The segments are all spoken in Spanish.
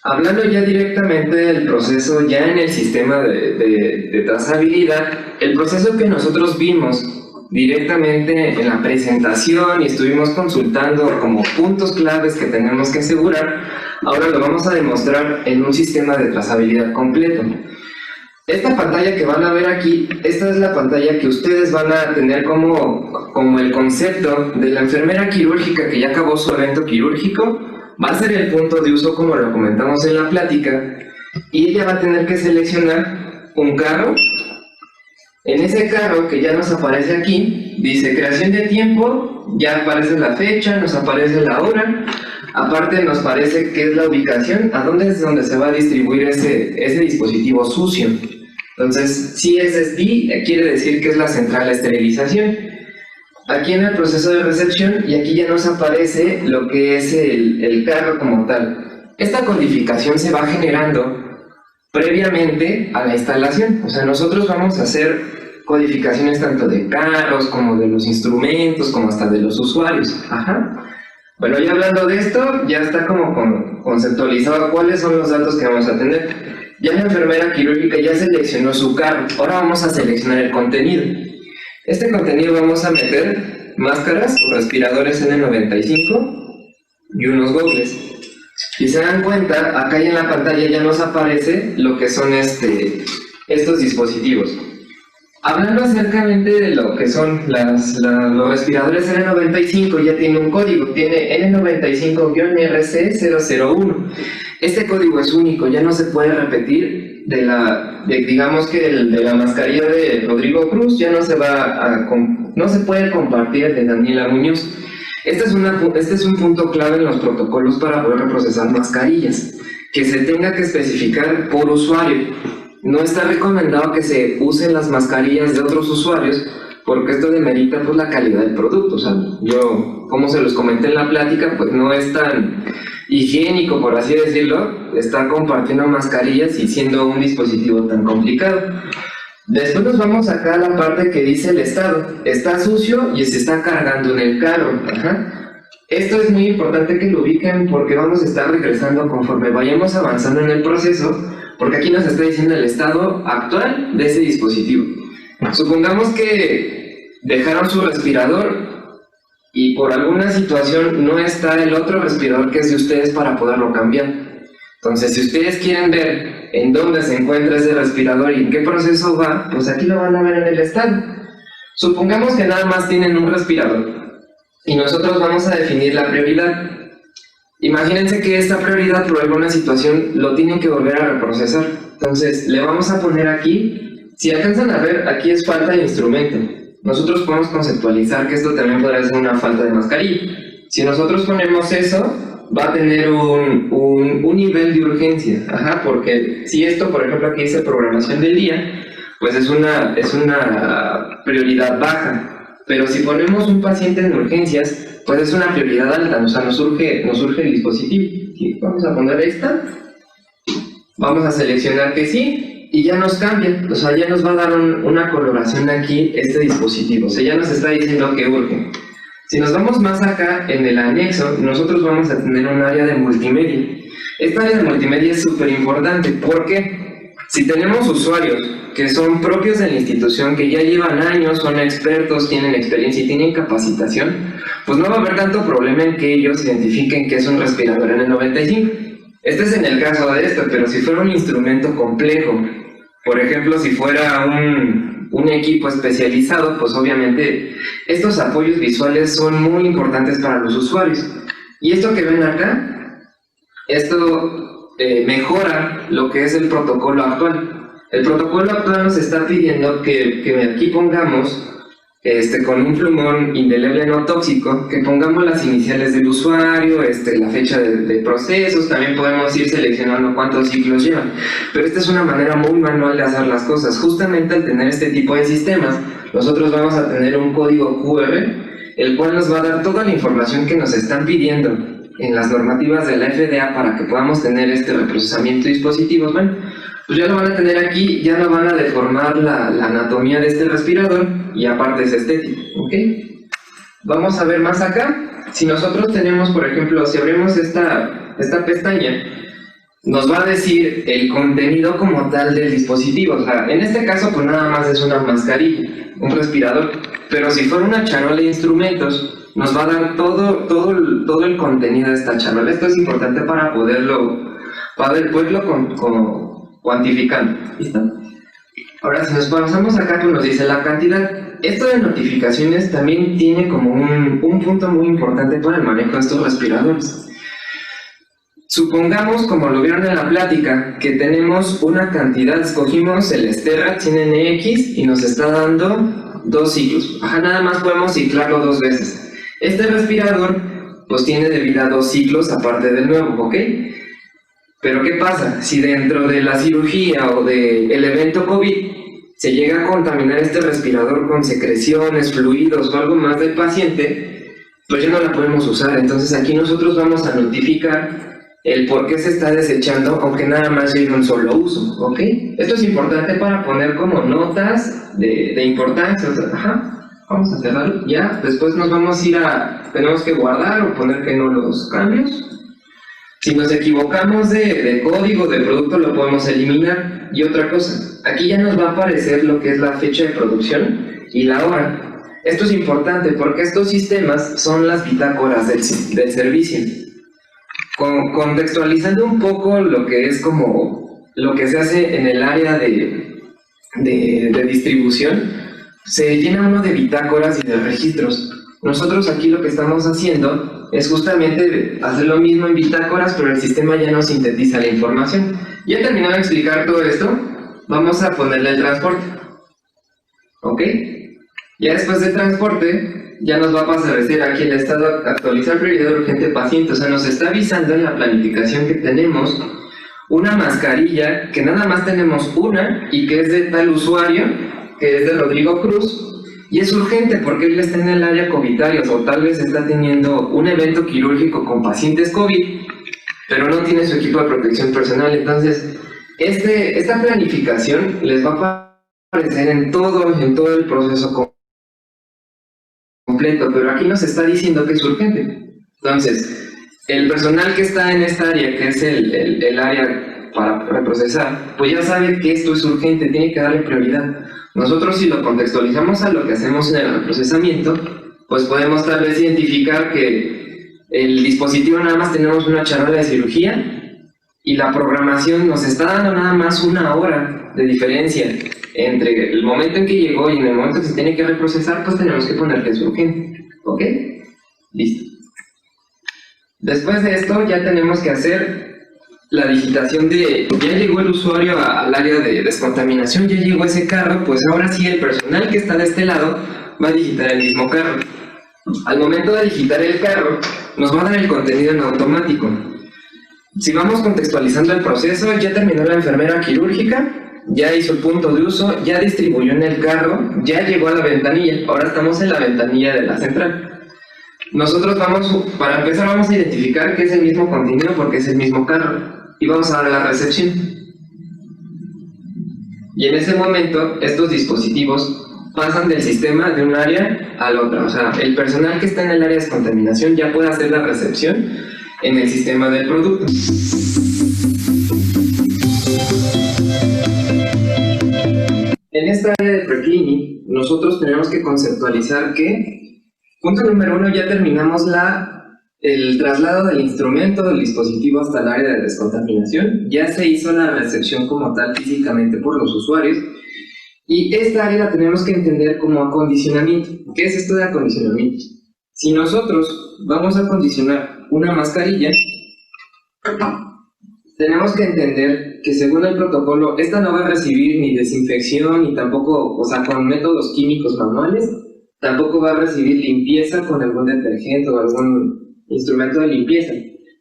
Hablando ya directamente del proceso, ya en el sistema de trazabilidad, el proceso que nosotros vimos directamente en la presentación y estuvimos consultando como puntos claves que tenemos que asegurar, ahora lo vamos a demostrar en un sistema de trazabilidad completo. Esta pantalla que van a ver aquí, esta es la pantalla que ustedes van a tener como el concepto de la enfermera quirúrgica que ya acabó su evento quirúrgico. Va a ser el punto de uso como lo comentamos en la plática, y ella va a tener que seleccionar un carro. En ese carro que ya nos aparece aquí, dice creación de tiempo, ya aparece la fecha, nos aparece la hora, aparte nos parece que es la ubicación, a dónde es donde se va a distribuir ese dispositivo sucio. Entonces, CSSD quiere decir que es la central de esterilización. Aquí en el proceso de recepción, y aquí ya nos aparece lo que es el carro como tal. Esta codificación se va generando previamente a la instalación. O sea, nosotros vamos a hacer codificaciones tanto de carros, como de los instrumentos, como hasta de los usuarios. Bueno, ya hablando de esto, ya está como conceptualizado cuáles son los datos que vamos a tener. Ya la enfermera quirúrgica ya seleccionó su carro. Ahora vamos a seleccionar el contenido. Este contenido vamos a meter máscaras o respiradores N95 y unos gogles. Si se dan cuenta, acá en la pantalla ya nos aparece lo que son estos dispositivos. Hablando acercamente de lo que son los respiradores N95, ya tiene un código, tiene N95-RC001. Este código es único, ya no se puede repetir. Digamos que de la mascarilla de Rodrigo Cruz ya no se puede compartir de Daniela Muñoz. Este es un punto clave en los protocolos para poder reprocesar mascarillas, que se tenga que especificar por usuario. No está recomendado que se usen las mascarillas de otros usuarios, porque esto demerita pues la calidad del producto. O sea, yo, como se los comenté en la plática, pues no es tan higiénico, por así decirlo, estar compartiendo mascarillas y siendo un dispositivo tan complicado. Después nos vamos acá a la parte que dice el estado. Está sucio y se está cargando en el carro. Esto es muy importante que lo ubiquen, porque vamos a estar regresando conforme vayamos avanzando en el proceso, porque aquí nos está diciendo el estado actual de ese dispositivo. Supongamos que dejaron su respirador y por alguna situación no está el otro respirador que es de ustedes para poderlo cambiar. Entonces, si ustedes quieren ver en dónde se encuentra ese respirador y en qué proceso va, pues aquí lo van a ver en el estado. Supongamos que nada más tienen un respirador y nosotros vamos a definir la prioridad. Imagínense que esta prioridad por alguna situación lo tienen que volver a reprocesar. Entonces, le vamos a poner aquí, si alcanzan a ver, aquí es falta de instrumento. Nosotros podemos conceptualizar que esto también podría ser una falta de mascarilla. Si nosotros ponemos eso, va a tener un nivel de urgencia, porque si esto, por ejemplo, aquí dice programación del día, pues es una prioridad baja. Pero si ponemos un paciente en urgencias, pues es una prioridad alta, o sea, nos surge el dispositivo. ¿Sí? Vamos a poner esta, vamos a seleccionar que sí, y ya nos cambia, o sea, ya nos va a dar una coloración aquí este dispositivo, o sea, ya nos está diciendo que urge. Si nos vamos más acá en el anexo, nosotros vamos a tener un área de multimedia. Esta área de multimedia es súper importante, porque si tenemos usuarios que son propios de la institución, que ya llevan años, son expertos, tienen experiencia y tienen capacitación, pues no va a haber tanto problema en que ellos identifiquen que es un respirador N95. Este es en el caso de esto, pero si fuera un instrumento complejo, por ejemplo, si fuera un equipo especializado, pues obviamente estos apoyos visuales son muy importantes para los usuarios. Y esto que ven acá, esto mejora lo que es el protocolo actual. El protocolo actual nos está pidiendo que aquí pongamos, con un plumón indeleble no tóxico, que pongamos las iniciales del usuario, la fecha de procesos, también podemos ir seleccionando cuántos ciclos llevan. Pero esta es una manera muy manual de hacer las cosas. Justamente al tener este tipo de sistemas, nosotros vamos a tener un código QR, el cual nos va a dar toda la información que nos están pidiendo en las normativas de la FDA para que podamos tener este reprocesamiento de dispositivos. Bueno, pues ya lo van a tener aquí, ya no van a deformar la anatomía de este respirador y aparte es estético, ¿ok? Vamos a ver más acá. Si nosotros tenemos, por ejemplo, si abrimos esta pestaña, nos va a decir el contenido como tal del dispositivo. O sea, en este caso, pues nada más es una mascarilla, un respirador. Pero si fuera una charola de instrumentos, nos va a dar todo el contenido de esta charola. Esto es importante para poderlo cuantificando. ¿Listo? Ahora, si nos pasamos acá, pues nos dice la cantidad. Esto de notificaciones también tiene como un punto muy importante para el manejo de estos respiradores. Supongamos, como lo vieron en la plática, que tenemos una cantidad, escogimos el Sterra, tiene NX y nos está dando 2 ciclos. Ajá, nada más podemos ciclarlo 2 veces. Este respirador, pues tiene de vida 2 ciclos aparte del nuevo, ¿ok? Pero ¿qué pasa? Si dentro de la cirugía o del evento COVID se llega a contaminar este respirador con secreciones, fluidos o algo más del paciente, pues ya no la podemos usar. Entonces aquí nosotros vamos a notificar el por qué se está desechando, aunque nada más lleve un solo uso, ¿ok? Esto es importante para poner como notas de importancia. O sea, ajá, vamos a cerrarlo. Ya, después nos vamos a ir tenemos que guardar o poner que no los cambios. Si nos equivocamos de código, de producto, lo podemos eliminar. Y otra cosa, aquí ya nos va a aparecer lo que es la fecha de producción y la hora. Esto es importante porque estos sistemas son las bitácoras del servicio. Contextualizando un poco lo que es como lo que se hace en el área de distribución, se llena uno de bitácoras y de registros. Nosotros aquí lo que estamos haciendo es justamente hacer lo mismo en bitácoras, pero el sistema ya no sintetiza la información. Ya terminado de explicar todo esto, vamos a ponerle el transporte. ¿Ok? Ya después del transporte, ya nos va a pasar a decir aquí el estado actualizar prioridad urgente paciente. O sea, nos está avisando en la planificación que tenemos una mascarilla, que nada más tenemos una y que es de tal usuario, que es de Rodrigo Cruz, y es urgente porque él está en el área covidarios o tal vez está teniendo un evento quirúrgico con pacientes COVID, pero no tiene su equipo de protección personal. Entonces, esta planificación les va a aparecer en todo el proceso completo, pero aquí nos está diciendo que es urgente. Entonces, el personal que está en esta área, que es el área para reprocesar, pues ya sabe que esto es urgente, tiene que darle prioridad. Nosotros, si lo contextualizamos a lo que hacemos en el reprocesamiento, pues podemos tal vez identificar que el dispositivo nada más tenemos una charola de cirugía y la programación nos está dando nada más 1 hora de diferencia entre el momento en que llegó y en el momento que se tiene que reprocesar. Pues tenemos que poner que es urgente. ¿Ok? Listo. Después de esto ya tenemos que hacer la digitación ya llegó el usuario al área de descontaminación, ya llegó ese carro, pues ahora sí el personal que está de este lado va a digitar el mismo carro. Al momento de digitar el carro, nos va a dar el contenido en automático. Si vamos contextualizando el proceso, ya terminó la enfermera quirúrgica, ya hizo el punto de uso, ya distribuyó en el carro, ya llegó a la ventanilla, ahora estamos en la ventanilla de la central. Nosotros para empezar vamos a identificar que es el mismo contenido porque es el mismo carro y vamos a dar la recepción. Y en ese momento estos dispositivos pasan del sistema de un área al otro. O sea, el personal que está en el área de descontaminación ya puede hacer la recepción en el sistema del producto. En esta área de preclinic, nosotros tenemos que conceptualizar que, punto número 1, ya terminamos el traslado del instrumento, del dispositivo hasta el área de descontaminación. Ya se hizo la recepción como tal físicamente por los usuarios. Y esta área la tenemos que entender como acondicionamiento. ¿Qué es esto de acondicionamiento? Si nosotros vamos a acondicionar una mascarilla, tenemos que entender que según el protocolo, esta no va a recibir ni desinfección, ni tampoco, o sea, con métodos químicos manuales, tampoco va a recibir limpieza con algún detergente o algún instrumento de limpieza,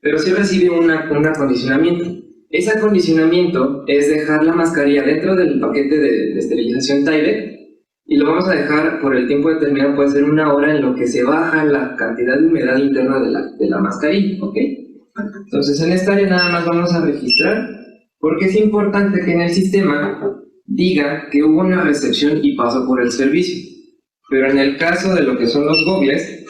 pero sí recibe un acondicionamiento. Ese acondicionamiento es dejar la mascarilla dentro del paquete de esterilización Tyvek y lo vamos a dejar por el tiempo determinado, puede ser 1 hora, en lo que se baja la cantidad de humedad interna de la mascarilla, ¿ok? Entonces en esta área nada más vamos a registrar, porque es importante que en el sistema diga que hubo una recepción y pasó por el servicio. Pero en el caso de lo que son los gogles,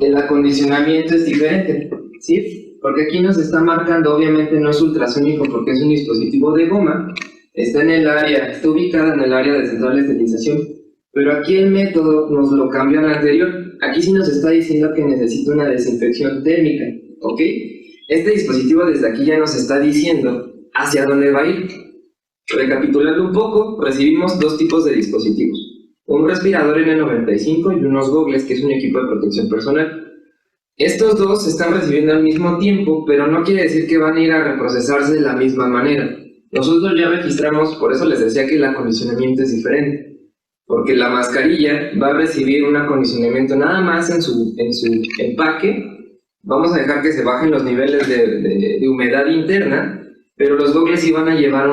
el acondicionamiento es diferente, ¿sí? Porque aquí nos está marcando, obviamente no es ultrasónico porque es un dispositivo de goma, está ubicada en el área de central de esterilización, pero aquí el método nos lo cambia al anterior. Aquí sí nos está diciendo que necesita una desinfección térmica, ¿ok? Este dispositivo desde aquí ya nos está diciendo hacia dónde va a ir. Recapitulando un poco, recibimos dos tipos de dispositivos. Un respirador N95 y unos gogles, que es un equipo de protección personal. Estos dos se están recibiendo al mismo tiempo, pero no quiere decir que van a ir a reprocesarse de la misma manera. Nosotros ya registramos, por eso les decía que el acondicionamiento es diferente, porque la mascarilla va a recibir un acondicionamiento nada más en su empaque. Vamos a dejar que se bajen los niveles de humedad interna, pero los gogles sí van a llevar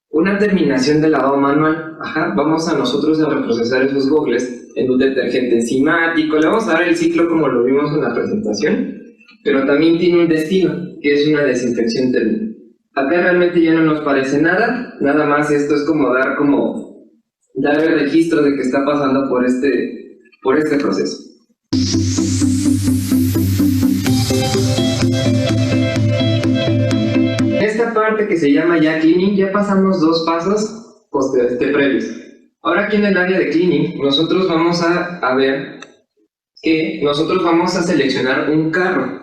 una terminación de lavado manual. Vamos a nosotros a reprocesar esos gogles en un detergente enzimático, le vamos a dar el ciclo como lo vimos en la presentación, pero también tiene un destino, que es una desinfección térmica. Acá realmente ya no nos parece nada más esto es como dar el registro de que está pasando por este proceso. Esta parte que se llama ya cleaning, ya pasamos dos pasos previos. Ahora aquí en el área de cleaning, nosotros vamos a ver que nosotros vamos a seleccionar un carro.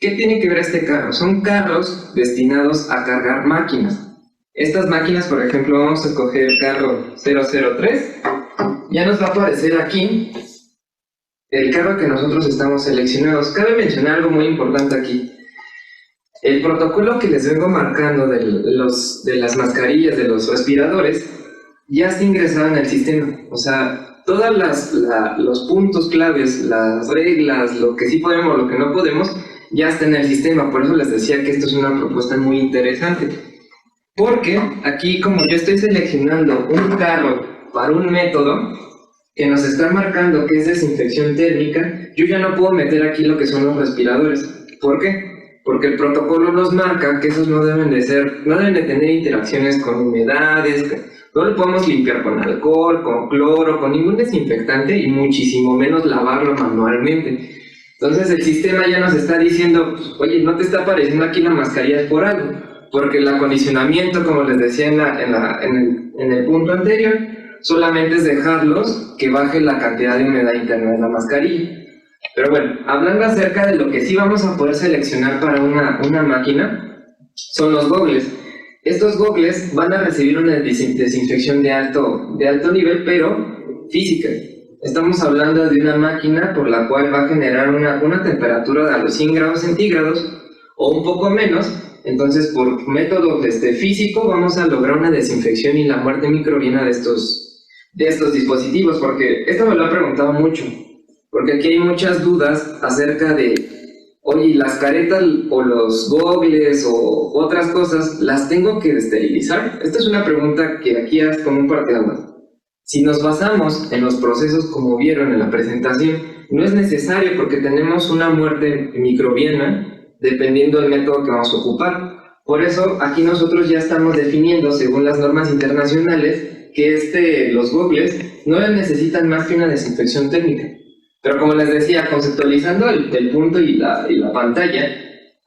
¿Qué tiene que ver este carro? Son carros destinados a cargar máquinas. Estas máquinas, por ejemplo, vamos a escoger el carro 003. Ya nos va a aparecer aquí el carro que nosotros estamos seleccionados. Cabe mencionar algo muy importante aquí. El protocolo que les vengo marcando de las mascarillas, de los respiradores, ya está ingresado en el sistema. O sea, todos los puntos claves, las reglas, lo que sí podemos, lo que no podemos, ya está en el sistema. Por eso les decía que esto es una propuesta muy interesante. Porque aquí, como yo estoy seleccionando un carro para un método que nos está marcando que es desinfección térmica, yo ya no puedo meter aquí lo que son los respiradores. ¿Por qué? Porque el protocolo nos marca que esos no deben de tener interacciones con humedades, no lo podemos limpiar con alcohol, con cloro, con ningún desinfectante y muchísimo menos lavarlo manualmente. Entonces el sistema ya nos está diciendo, oye, no te está apareciendo aquí la mascarilla por algo, porque el acondicionamiento, como les decía en el punto anterior, solamente es dejarlos que baje la cantidad de humedad interna de la mascarilla. Pero bueno, hablando acerca de lo que sí vamos a poder seleccionar para una máquina, son los gogles. Estos gogles van a recibir una desinfección de alto nivel, pero física. Estamos hablando de una máquina por la cual va a generar una temperatura de los 100 grados centígrados o un poco menos. Entonces, por método físico, vamos a lograr una desinfección y la muerte microbiana de estos dispositivos, porque esto me lo han preguntado mucho. Porque aquí hay muchas dudas acerca de, oye, las caretas o los gogles o otras cosas, ¿las tengo que esterilizar? Esta es una pregunta que aquí es como un parteaguas. Si nos basamos en los procesos como vieron en la presentación, no es necesario porque tenemos una muerte microbiana dependiendo del método que vamos a ocupar. Por eso aquí nosotros ya estamos definiendo, según las normas internacionales, que los gogles no necesitan más que una desinfección térmica. Pero como les decía, conceptualizando el punto y la pantalla,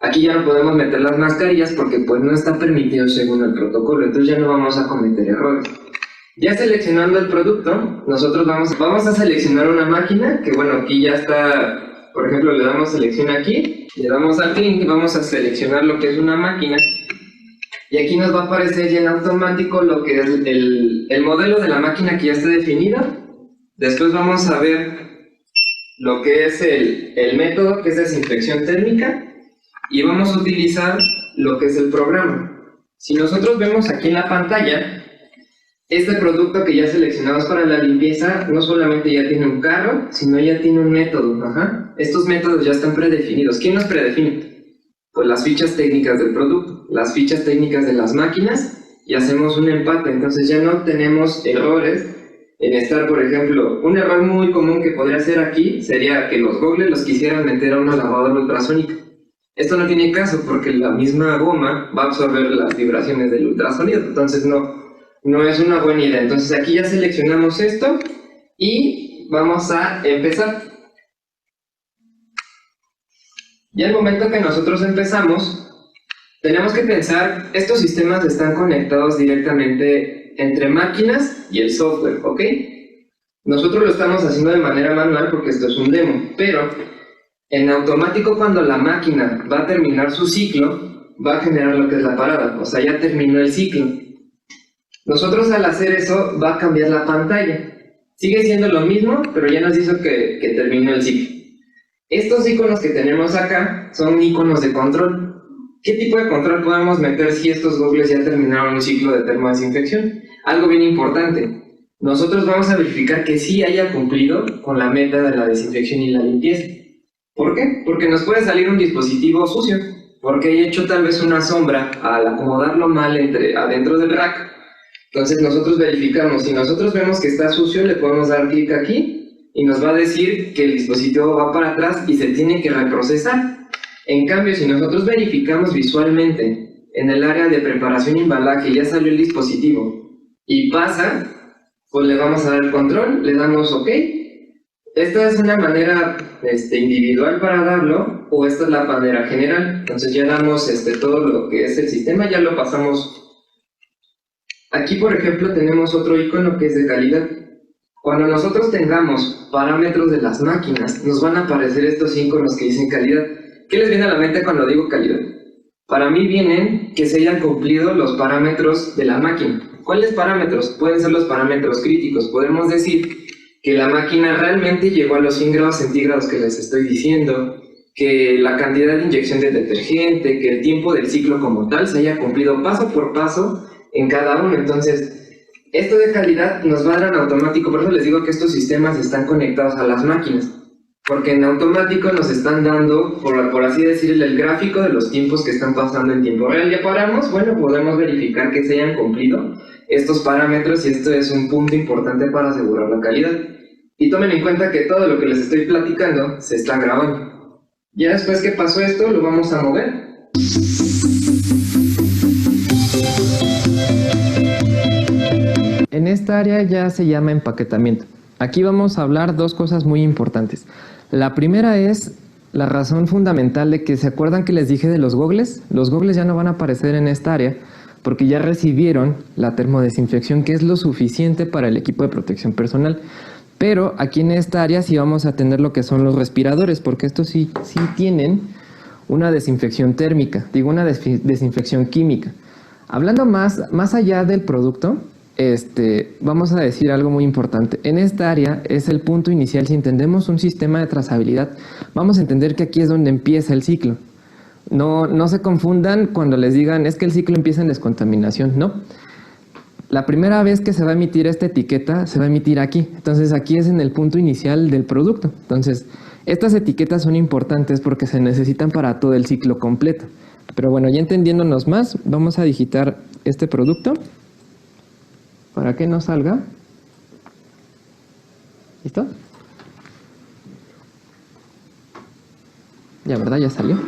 aquí ya no podemos meter las mascarillas porque pues no está permitido según el protocolo, entonces ya no vamos a cometer errores. Ya seleccionando el producto, nosotros vamos a seleccionar una máquina, que bueno, aquí ya está, por ejemplo, le damos selección aquí, le damos al clic y vamos a seleccionar lo que es una máquina, y aquí nos va a aparecer ya en automático lo que es el modelo de la máquina que ya está definido. Después vamos a ver lo que es el método, que es desinfección térmica, y vamos a utilizar lo que es el programa. Si nosotros vemos aquí en la pantalla, este producto que ya seleccionamos para la limpieza no solamente ya tiene un carro, sino ya tiene un método. Estos métodos ya están predefinidos. ¿Quién los predefine? Pues las fichas técnicas del producto, las fichas técnicas de las máquinas, y hacemos un empate. Entonces ya no tenemos errores en estar, por ejemplo, un error muy común que podría ser aquí sería que los gogles los quisieran meter a una lavadora ultrasónica. Esto no tiene caso porque la misma goma va a absorber las vibraciones del ultrasonido, entonces no es una buena idea. Entonces aquí ya seleccionamos esto y vamos a empezar. Ya el momento que nosotros empezamos, tenemos que pensar, estos sistemas están conectados directamente entre máquinas y el software, ¿ok? Nosotros lo estamos haciendo de manera manual porque esto es un demo, pero en automático cuando la máquina va a terminar su ciclo, va a generar lo que es la parada, o sea, ya terminó el ciclo. Nosotros al hacer eso va a cambiar la pantalla. Sigue siendo lo mismo, pero ya nos hizo que terminó el ciclo. Estos iconos que tenemos acá son iconos de control. ¿Qué tipo de control podemos meter si estos gogles ya terminaron un ciclo de termodesinfección? Algo bien importante. Nosotros vamos a verificar que sí haya cumplido con la meta de la desinfección y la limpieza. ¿Por qué? Porque nos puede salir un dispositivo sucio, porque he hecho tal vez una sombra al acomodarlo mal adentro del rack. Entonces nosotros verificamos, si nosotros vemos que está sucio, le podemos dar clic aquí y nos va a decir que el dispositivo va para atrás y se tiene que reprocesar. En cambio, si nosotros verificamos visualmente en el área de preparación y embalaje, ya salió el dispositivo y pasa, pues le vamos a dar el control, le damos OK. Esta es una manera individual para darlo, o esta es la manera general. Entonces ya damos todo lo que es el sistema, ya lo pasamos. Aquí, por ejemplo, tenemos otro icono que es de calidad. Cuando nosotros tengamos parámetros de las máquinas, nos van a aparecer estos iconos que dicen calidad. ¿Qué les viene a la mente cuando digo calidad? Para mí vienen que se hayan cumplido los parámetros de la máquina. ¿Cuáles parámetros? Pueden ser los parámetros críticos. Podemos decir que la máquina realmente llegó a los 100 grados centígrados que les estoy diciendo, que la cantidad de inyección de detergente, que el tiempo del ciclo como tal se haya cumplido paso por paso en cada uno. Entonces, esto de calidad nos va a dar en automático. Por eso les digo que estos sistemas están conectados a las máquinas, porque en automático nos están dando, por así decirlo, el gráfico de los tiempos que están pasando en tiempo real. Ya paramos, bueno, podemos verificar que se hayan cumplido estos parámetros y esto es un punto importante para asegurar la calidad. Y tomen en cuenta que todo lo que les estoy platicando se está grabando. Ya después que pasó esto, lo vamos a mover. En esta área ya se llama empaquetamiento. Aquí vamos a hablar dos cosas muy importantes. La primera es la razón fundamental de que, ¿se acuerdan que les dije de los gogles? Los gogles ya no van a aparecer en esta área porque ya recibieron la termodesinfección, que es lo suficiente para el equipo de protección personal. Pero aquí en esta área sí vamos a tener lo que son los respiradores, porque estos sí tienen una desinfección térmica, digo una desinfección química. Hablando más allá del producto, vamos a decir algo muy importante. En esta área es el punto inicial. Si entendemos un sistema de trazabilidad, vamos a entender que aquí es donde empieza el ciclo. No se confundan cuando les digan es que el ciclo empieza en descontaminación, no. La primera vez que se va a emitir esta etiqueta se va a emitir aquí. Entonces aquí es en el punto inicial del producto. Entonces estas etiquetas son importantes porque se necesitan para todo el ciclo completo. Pero bueno, ya entendiéndonos más, vamos a digitar este producto para que nos salga. ¿Listo? Ya, ¿verdad? Ya salió.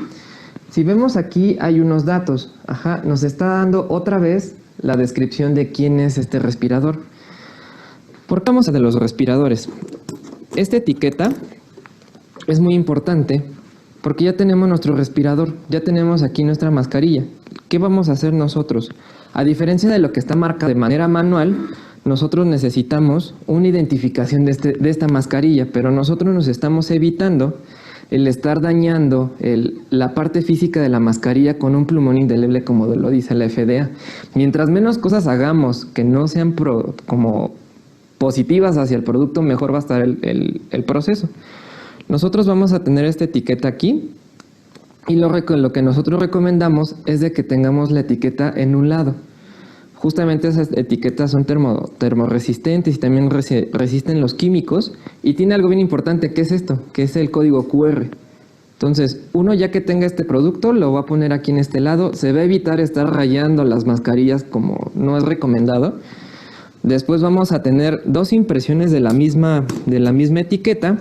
Si vemos aquí hay unos datos. Ajá, nos está dando otra vez la descripción de quién es este respirador. ¿Por qué vamos a de los respiradores? Esta etiqueta es muy importante porque ya tenemos nuestro respirador, ya tenemos aquí nuestra mascarilla. ¿Qué vamos a hacer nosotros? A diferencia de lo que está marcado de manera manual, nosotros necesitamos una identificación de esta mascarilla, pero nosotros nos estamos evitando el estar dañando la parte física de la mascarilla con un plumón indeleble, como lo dice la FDA. Mientras menos cosas hagamos que no sean como positivas hacia el producto, mejor va a estar el proceso. Nosotros vamos a tener esta etiqueta aquí y lo que nosotros recomendamos es de que tengamos la etiqueta en un lado. Justamente esas etiquetas son termoresistentes y también resisten los químicos. Y tiene algo bien importante, que es esto, que es el código QR. Entonces, uno ya que tenga este producto, lo va a poner aquí en este lado. Se va a evitar estar rayando las mascarillas como no es recomendado. Después vamos a tener dos impresiones de la misma etiqueta,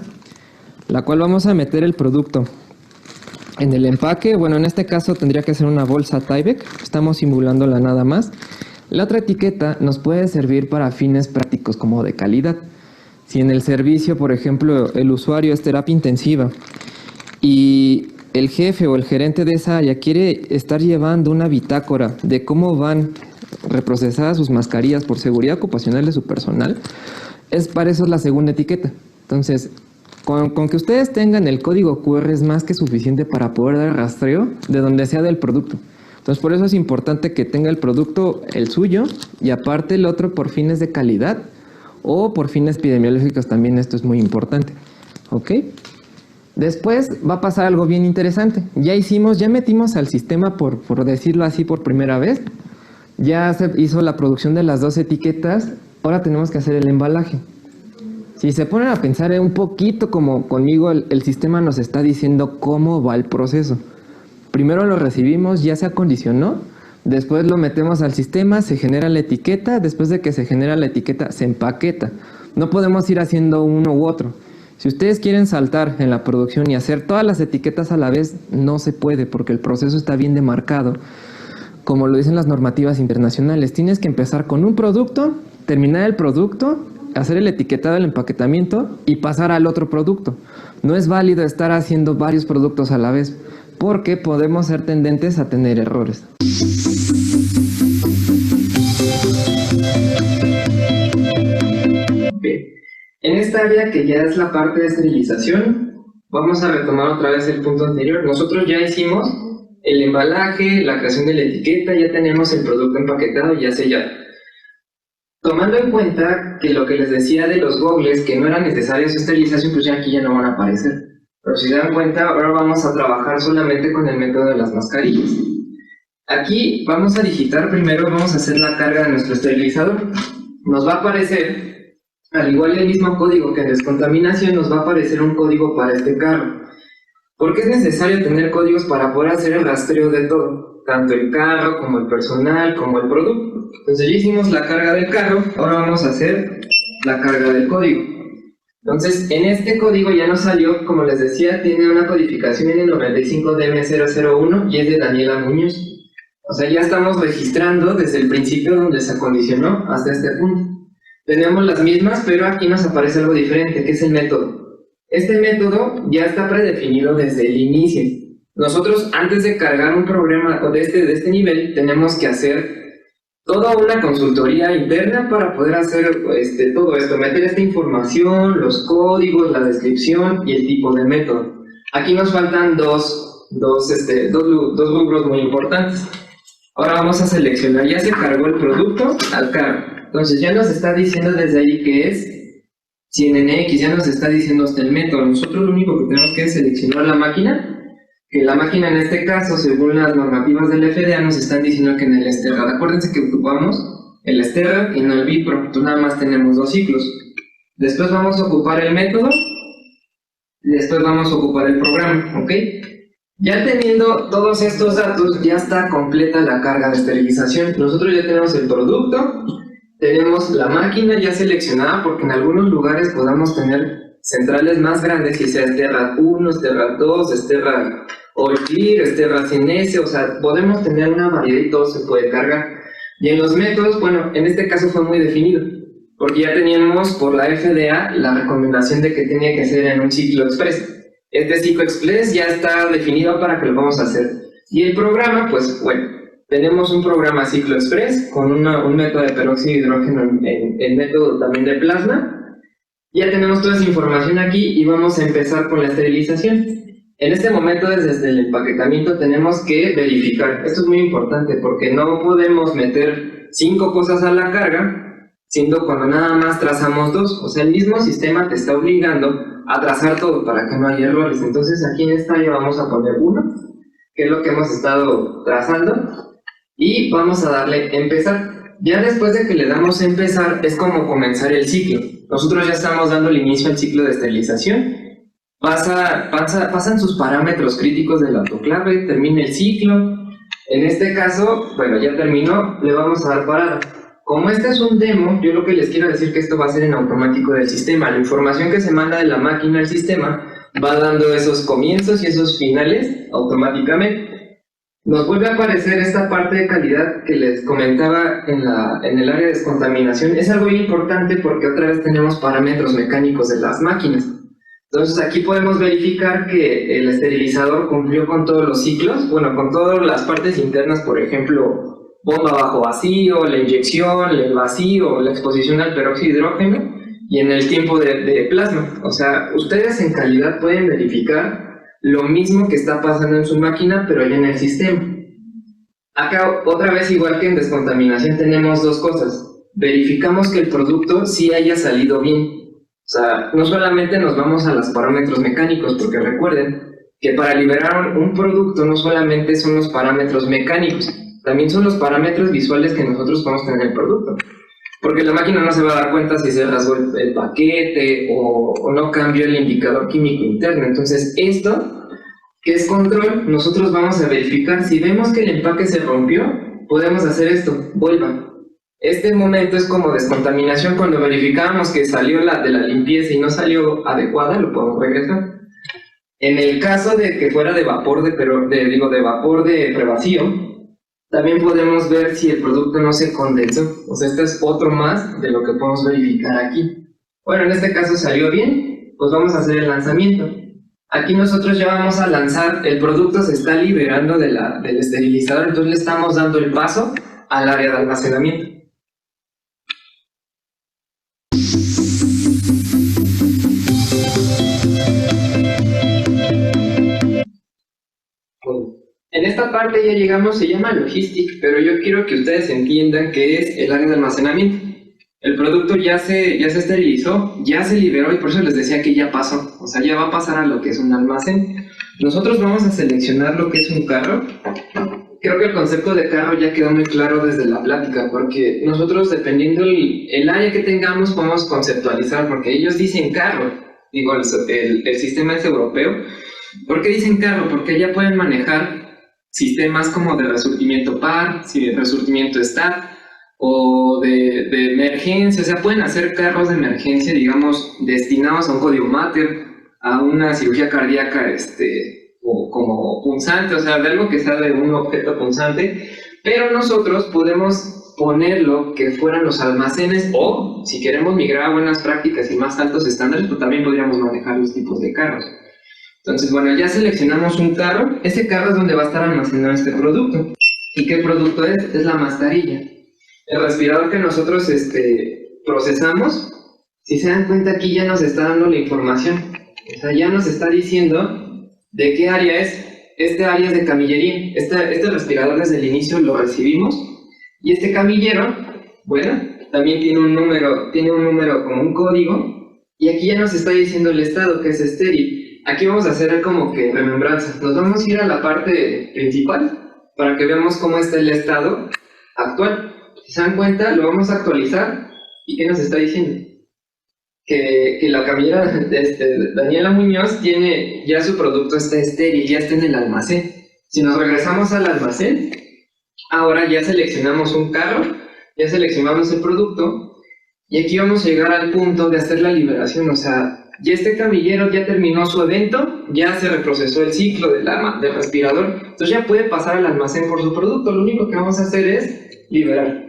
la cual vamos a meter el producto en el empaque. Bueno, en este caso tendría que ser una bolsa Tyvek. Estamos simulándola nada más. La otra etiqueta nos puede servir para fines prácticos como de calidad. Si en el servicio, por ejemplo, el usuario es terapia intensiva y el jefe o el gerente de esa área quiere estar llevando una bitácora de cómo van reprocesadas sus mascarillas por seguridad ocupacional de su personal, es para eso la segunda etiqueta. Entonces, con que ustedes tengan el código QR es más que suficiente para poder dar rastreo de donde sea del producto. Entonces, por eso es importante que tenga el producto el suyo y aparte el otro por fines de calidad o por fines epidemiológicos también. Esto es muy importante. ¿Ok? Después va a pasar algo bien interesante. Ya metimos al sistema, por decirlo así, por primera vez. Ya se hizo la producción de las 2 etiquetas. Ahora tenemos que hacer el embalaje. Si se ponen a pensar un poquito como conmigo, el sistema nos está diciendo cómo va el proceso. Primero lo recibimos, ya se acondicionó, después lo metemos al sistema, se genera la etiqueta, después de que se genera la etiqueta se empaqueta. No podemos ir haciendo uno u otro. Si ustedes quieren saltar en la producción y hacer todas las etiquetas a la vez, no se puede porque el proceso está bien demarcado. Como lo dicen las normativas internacionales, tienes que empezar con un producto, terminar el producto, hacer el etiquetado, el empaquetamiento y pasar al otro producto. No es válido estar haciendo varios productos a la vez porque podemos ser tendentes a tener errores. Bien. En esta área que ya es la parte de esterilización, vamos a retomar otra vez el punto anterior. Nosotros ya hicimos el embalaje, la creación de la etiqueta, ya tenemos el producto empaquetado y ya sellado. Tomando en cuenta que lo que les decía de los gogles, que no era necesaria su esterilización, pues ya aquí ya no van a aparecer. Pero si se dan cuenta, ahora vamos a trabajar solamente con el método de las mascarillas. Aquí vamos a digitar primero, vamos a hacer la carga de nuestro esterilizador. Nos va a aparecer, al igual el mismo código que en descontaminación, nos va a aparecer un código para este carro. Porque es necesario tener códigos para poder hacer el rastreo de todo, tanto el carro, como el personal, como el producto. Entonces ya hicimos la carga del carro, ahora vamos a hacer la carga del código. Entonces en este código ya nos salió, como les decía, tiene una codificación N95DM001 y es de Daniela Muñoz. O sea, ya estamos registrando desde el principio donde se acondicionó hasta este punto. Tenemos las mismas, pero aquí nos aparece algo diferente, que es el método. Este método ya está predefinido desde el inicio. Nosotros, antes de cargar un programa de este nivel, tenemos que hacer toda una consultoría interna para poder hacer todo esto, meter esta información, los códigos, la descripción y el tipo de método. Aquí nos faltan dos rubros muy importantes. Ahora vamos a seleccionar, ya se cargó el producto al carro. Entonces ya nos está diciendo desde ahí que es 100NX, ya nos está diciendo hasta el método. Nosotros lo único que tenemos que es seleccionar la máquina, que la máquina en este caso, según las normativas del FDA, nos están diciendo que en el Esterra. Acuérdense que ocupamos el Esterra y no el Bipro, entonces nada más tenemos 2 ciclos. Después vamos a ocupar el método y después vamos a ocupar el programa, ¿ok? Ya teniendo todos estos datos, ya está completa la carga de esterilización. Nosotros ya tenemos el producto, tenemos la máquina ya seleccionada, porque en algunos lugares podamos tener centrales más grandes, que sea Esterra 1, Esterra 2, Esterra All-Clear, Esterra 100S, o sea, podemos tener una variedad y todo se puede cargar. Y en los métodos, bueno, en este caso fue muy definido, porque ya teníamos por la FDA la recomendación de que tenía que ser en un ciclo express. Este ciclo express ya está definido para que lo vamos a hacer. Y el programa, pues bueno, tenemos un programa ciclo express con un método de peróxido de hidrógeno en método también de plasma. Ya tenemos toda esa información aquí y vamos a empezar con la esterilización. En este momento, desde el empaquetamiento, tenemos que verificar. Esto es muy importante porque no podemos meter 5 cosas a la carga, siendo cuando nada más trazamos 2. O sea, el mismo sistema te está obligando a trazar todo para que no haya errores. Entonces aquí en esta área vamos a poner 1, que es lo que hemos estado trazando, y vamos a darle empezar. Ya después de que le damos empezar, es como comenzar el ciclo. Nosotros ya estamos dando el inicio al ciclo de esterilización. Pasan sus parámetros críticos del autoclave, termina el ciclo. En este caso, bueno, ya terminó, le vamos a dar parada. Como este es un demo, yo lo que les quiero decir que esto va a ser en automático del sistema. La información que se manda de la máquina al sistema va dando esos comienzos y esos finales automáticamente. Nos vuelve a aparecer esta parte de calidad que les comentaba en el área de descontaminación. Es algo muy importante porque otra vez tenemos parámetros mecánicos de las máquinas. Entonces aquí podemos verificar que el esterilizador cumplió con todos los ciclos, bueno, con todas las partes internas, por ejemplo, bomba bajo vacío, la inyección, el vacío, la exposición al peróxido de hidrógeno y en el tiempo de plasma. O sea, ustedes en calidad pueden verificar lo mismo que está pasando en su máquina, pero ya en el sistema. Acá, otra vez, igual que en descontaminación, tenemos dos cosas. Verificamos que el producto sí haya salido bien. O sea, no solamente nos vamos a los parámetros mecánicos, porque recuerden que para liberar un producto no solamente son los parámetros mecánicos, también son los parámetros visuales que nosotros podemos tener en el producto. Porque la máquina no se va a dar cuenta si se rasgó el paquete o no cambió el indicador químico interno. Entonces, esto, que es control, nosotros vamos a verificar. Si vemos que el empaque se rompió, podemos hacer esto, vuelva. Este momento es como descontaminación. Cuando verificamos que salió de la limpieza y no salió adecuada, lo podemos regresar. En el caso de que fuera de vapor de vapor de prevacío, también podemos ver si el producto no se condensó. O sea, este es otro más de lo que podemos verificar aquí. Bueno, en este caso salió bien, pues vamos a hacer el lanzamiento. Aquí nosotros ya vamos a lanzar, el producto se está liberando del esterilizador, entonces le estamos dando el paso al área de almacenamiento. En esta parte ya llegamos, se llama Logistic, pero yo quiero que ustedes entiendan que es el área de almacenamiento. El producto ya se esterilizó, ya se liberó y por eso les decía que ya pasó, o sea, ya va a pasar a lo que es un almacén. Nosotros vamos a seleccionar lo que es un carro. Creo que el concepto de carro ya quedó muy claro desde la plática, porque nosotros, dependiendo el área que tengamos, podemos conceptualizar, porque ellos dicen carro, digo, el sistema es europeo. ¿Por qué dicen carro? Porque ya pueden manejar sistemas como de resurtimiento par, de resurtimiento STAT o de emergencia. O sea, pueden hacer carros de emergencia, digamos, destinados a un código mater, a una cirugía cardíaca o como punzante, o sea, de algo que sea de un objeto punzante, pero nosotros podemos ponerlo que fueran los almacenes, o si queremos migrar a buenas prácticas y más altos estándares, pues también podríamos manejar los tipos de carros. Entonces, bueno, ya seleccionamos un carro. Ese carro es donde va a estar almacenado este producto. ¿Y qué producto es? Es la mascarilla. El respirador que nosotros procesamos, si se dan cuenta, aquí ya nos está dando la información. O sea, ya nos está diciendo de qué área es. Este área es de camillería. Este respirador desde el inicio lo recibimos. Y este camillero, bueno, también tiene un número como un código. Y aquí ya nos está diciendo el estado, que es estéril. Aquí vamos a hacer como que remembranza. Nos vamos a ir a la parte principal para que veamos cómo está el estado actual. Si se dan cuenta, lo vamos a actualizar. ¿Y qué nos está diciendo? Que la camionera Daniela Muñoz tiene, ya su producto está estéril, ya está en el almacén. Si nos regresamos al almacén, ahora ya seleccionamos un carro, ya seleccionamos el producto, y aquí vamos a llegar al punto de hacer la liberación. O sea, ya este camillero ya terminó su evento, ya se reprocesó el ciclo del respirador, entonces ya puede pasar al almacén por su producto. Lo único que vamos a hacer es liberar.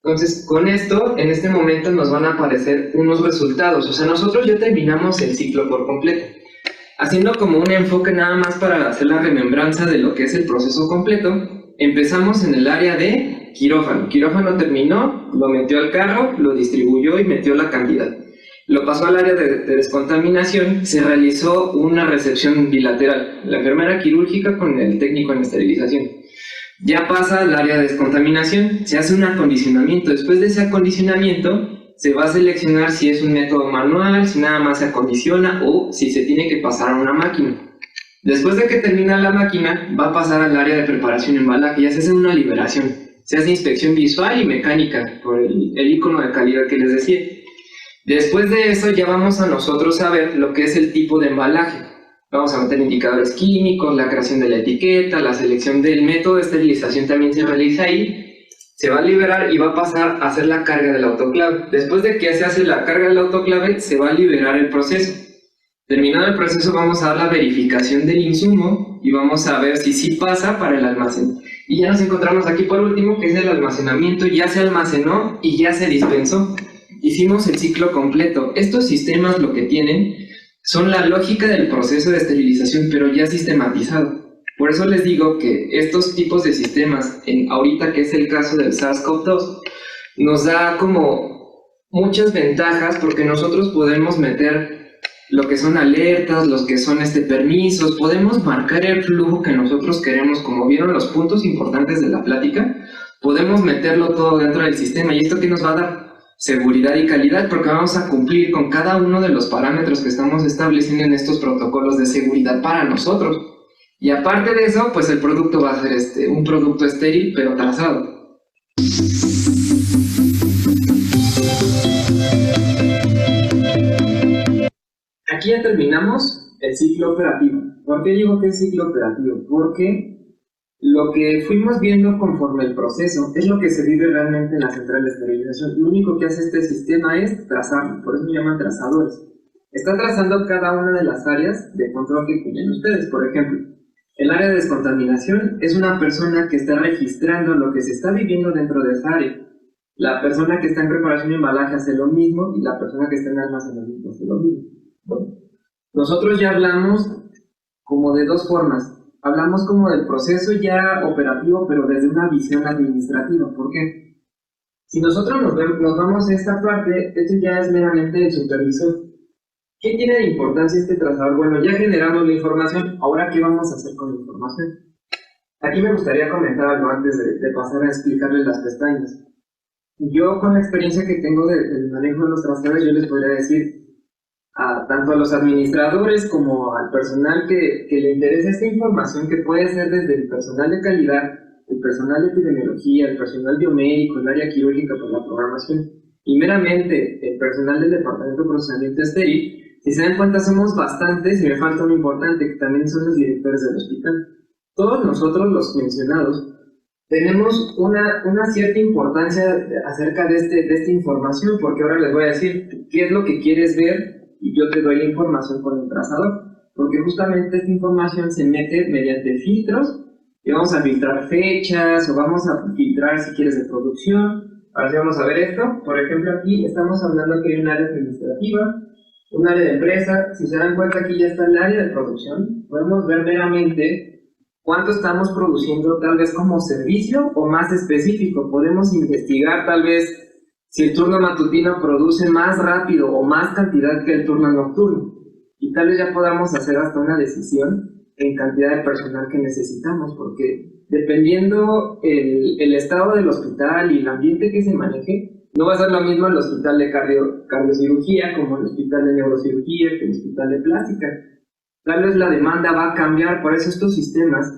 Entonces, con esto, en este momento nos van a aparecer unos resultados. O sea, nosotros ya terminamos el ciclo por completo. Haciendo como un enfoque nada más para hacer la remembranza de lo que es el proceso completo, empezamos en el área de quirófano. Quirófano terminó, lo metió al carro, lo distribuyó y metió la cantidad. Lo pasó al área de descontaminación, se realizó una recepción bilateral, la enfermera quirúrgica con el técnico en esterilización. Ya pasa al área de descontaminación, se hace un acondicionamiento. Después de ese acondicionamiento, se va a seleccionar si es un método manual, si nada más se acondiciona o si se tiene que pasar a una máquina. Después de que termina la máquina, va a pasar al área de preparación y embalaje, ya se hace una liberación. Se hace inspección visual y mecánica por el icono de calidad que les decía. Después de eso ya vamos a nosotros a ver lo que es el tipo de embalaje. Vamos a meter indicadores químicos, la creación de la etiqueta, la selección del método de esterilización también se realiza ahí. Se va a liberar y va a pasar a hacer la carga del autoclave. Después de que se hace la carga del autoclave, se va a liberar el proceso. Terminado el proceso, vamos a dar la verificación del insumo y vamos a ver si sí pasa para el almacén. Y ya nos encontramos aquí por último, que es el almacenamiento. Ya se almacenó y ya se dispensó. Hicimos el ciclo completo. Estos sistemas lo que tienen son la lógica del proceso de esterilización, pero ya sistematizado. Por eso les digo que estos tipos de sistemas, ahorita que es el caso del SARS-CoV-2, nos da como muchas ventajas porque nosotros podemos meter lo que son alertas, los que son permisos, podemos marcar el flujo que nosotros queremos, como vieron los puntos importantes de la plática, podemos meterlo todo dentro del sistema y esto que nos va a dar seguridad y calidad porque vamos a cumplir con cada uno de los parámetros que estamos estableciendo en estos protocolos de seguridad para nosotros. Y aparte de eso, pues el producto va a ser un producto estéril pero trazado. Aquí ya terminamos el ciclo operativo. ¿Por qué digo que es ciclo operativo? Porque lo que fuimos viendo conforme el proceso es lo que se vive realmente en la central de esterilización. Lo único que hace este sistema es trazarlo, por eso se llaman trazadores. Está trazando cada una de las áreas de control que tienen ustedes. Por ejemplo, el área de descontaminación es una persona que está registrando lo que se está viviendo dentro de esa área. La persona que está en preparación y embalaje hace lo mismo y la persona que está en almacenamiento hace lo mismo. Bueno, nosotros ya hablamos como de dos formas. Hablamos como del proceso ya operativo, pero desde una visión administrativa. ¿Por qué? Si nosotros nos vamos a esta parte, esto ya es meramente el supervisor. ¿Qué tiene de importancia este trazador? Bueno, ya generamos la información, ahora ¿qué vamos a hacer con la información? Aquí me gustaría comentar algo antes de pasar a explicarles las pestañas. Yo, con la experiencia que tengo del manejo de los trazadores, yo les podría decir tanto a los administradores como al personal que le interesa esta información, que puede ser desde el personal de calidad, el personal de epidemiología, el personal biomédico, el área quirúrgica por la programación, y meramente el personal del departamento de procesamiento estéril. Si se dan cuenta, somos bastantes y me falta uno importante, que también son los directores del hospital. Todos nosotros, los mencionados, tenemos una cierta importancia acerca de esta información, porque ahora les voy a decir qué es lo que quieres ver y yo te doy la información con el trazador, porque justamente esta información se mete mediante filtros y vamos a filtrar fechas o vamos a filtrar si quieres de producción. Ahora sí vamos a ver esto. Por ejemplo, aquí estamos hablando que hay un área administrativa, un área de empresa. Si se dan cuenta, aquí ya está el área de producción. Podemos ver meramente cuánto estamos produciendo, tal vez como servicio o más específico. Podemos investigar tal vez si el turno matutino produce más rápido o más cantidad que el turno nocturno. Y tal vez ya podamos hacer hasta una decisión en cantidad de personal que necesitamos, porque dependiendo el estado del hospital y el ambiente que se maneje, no va a ser lo mismo el hospital de cardiocirugía como el hospital de neurocirugía que el hospital de plástica. Tal vez la demanda va a cambiar, por eso estos sistemas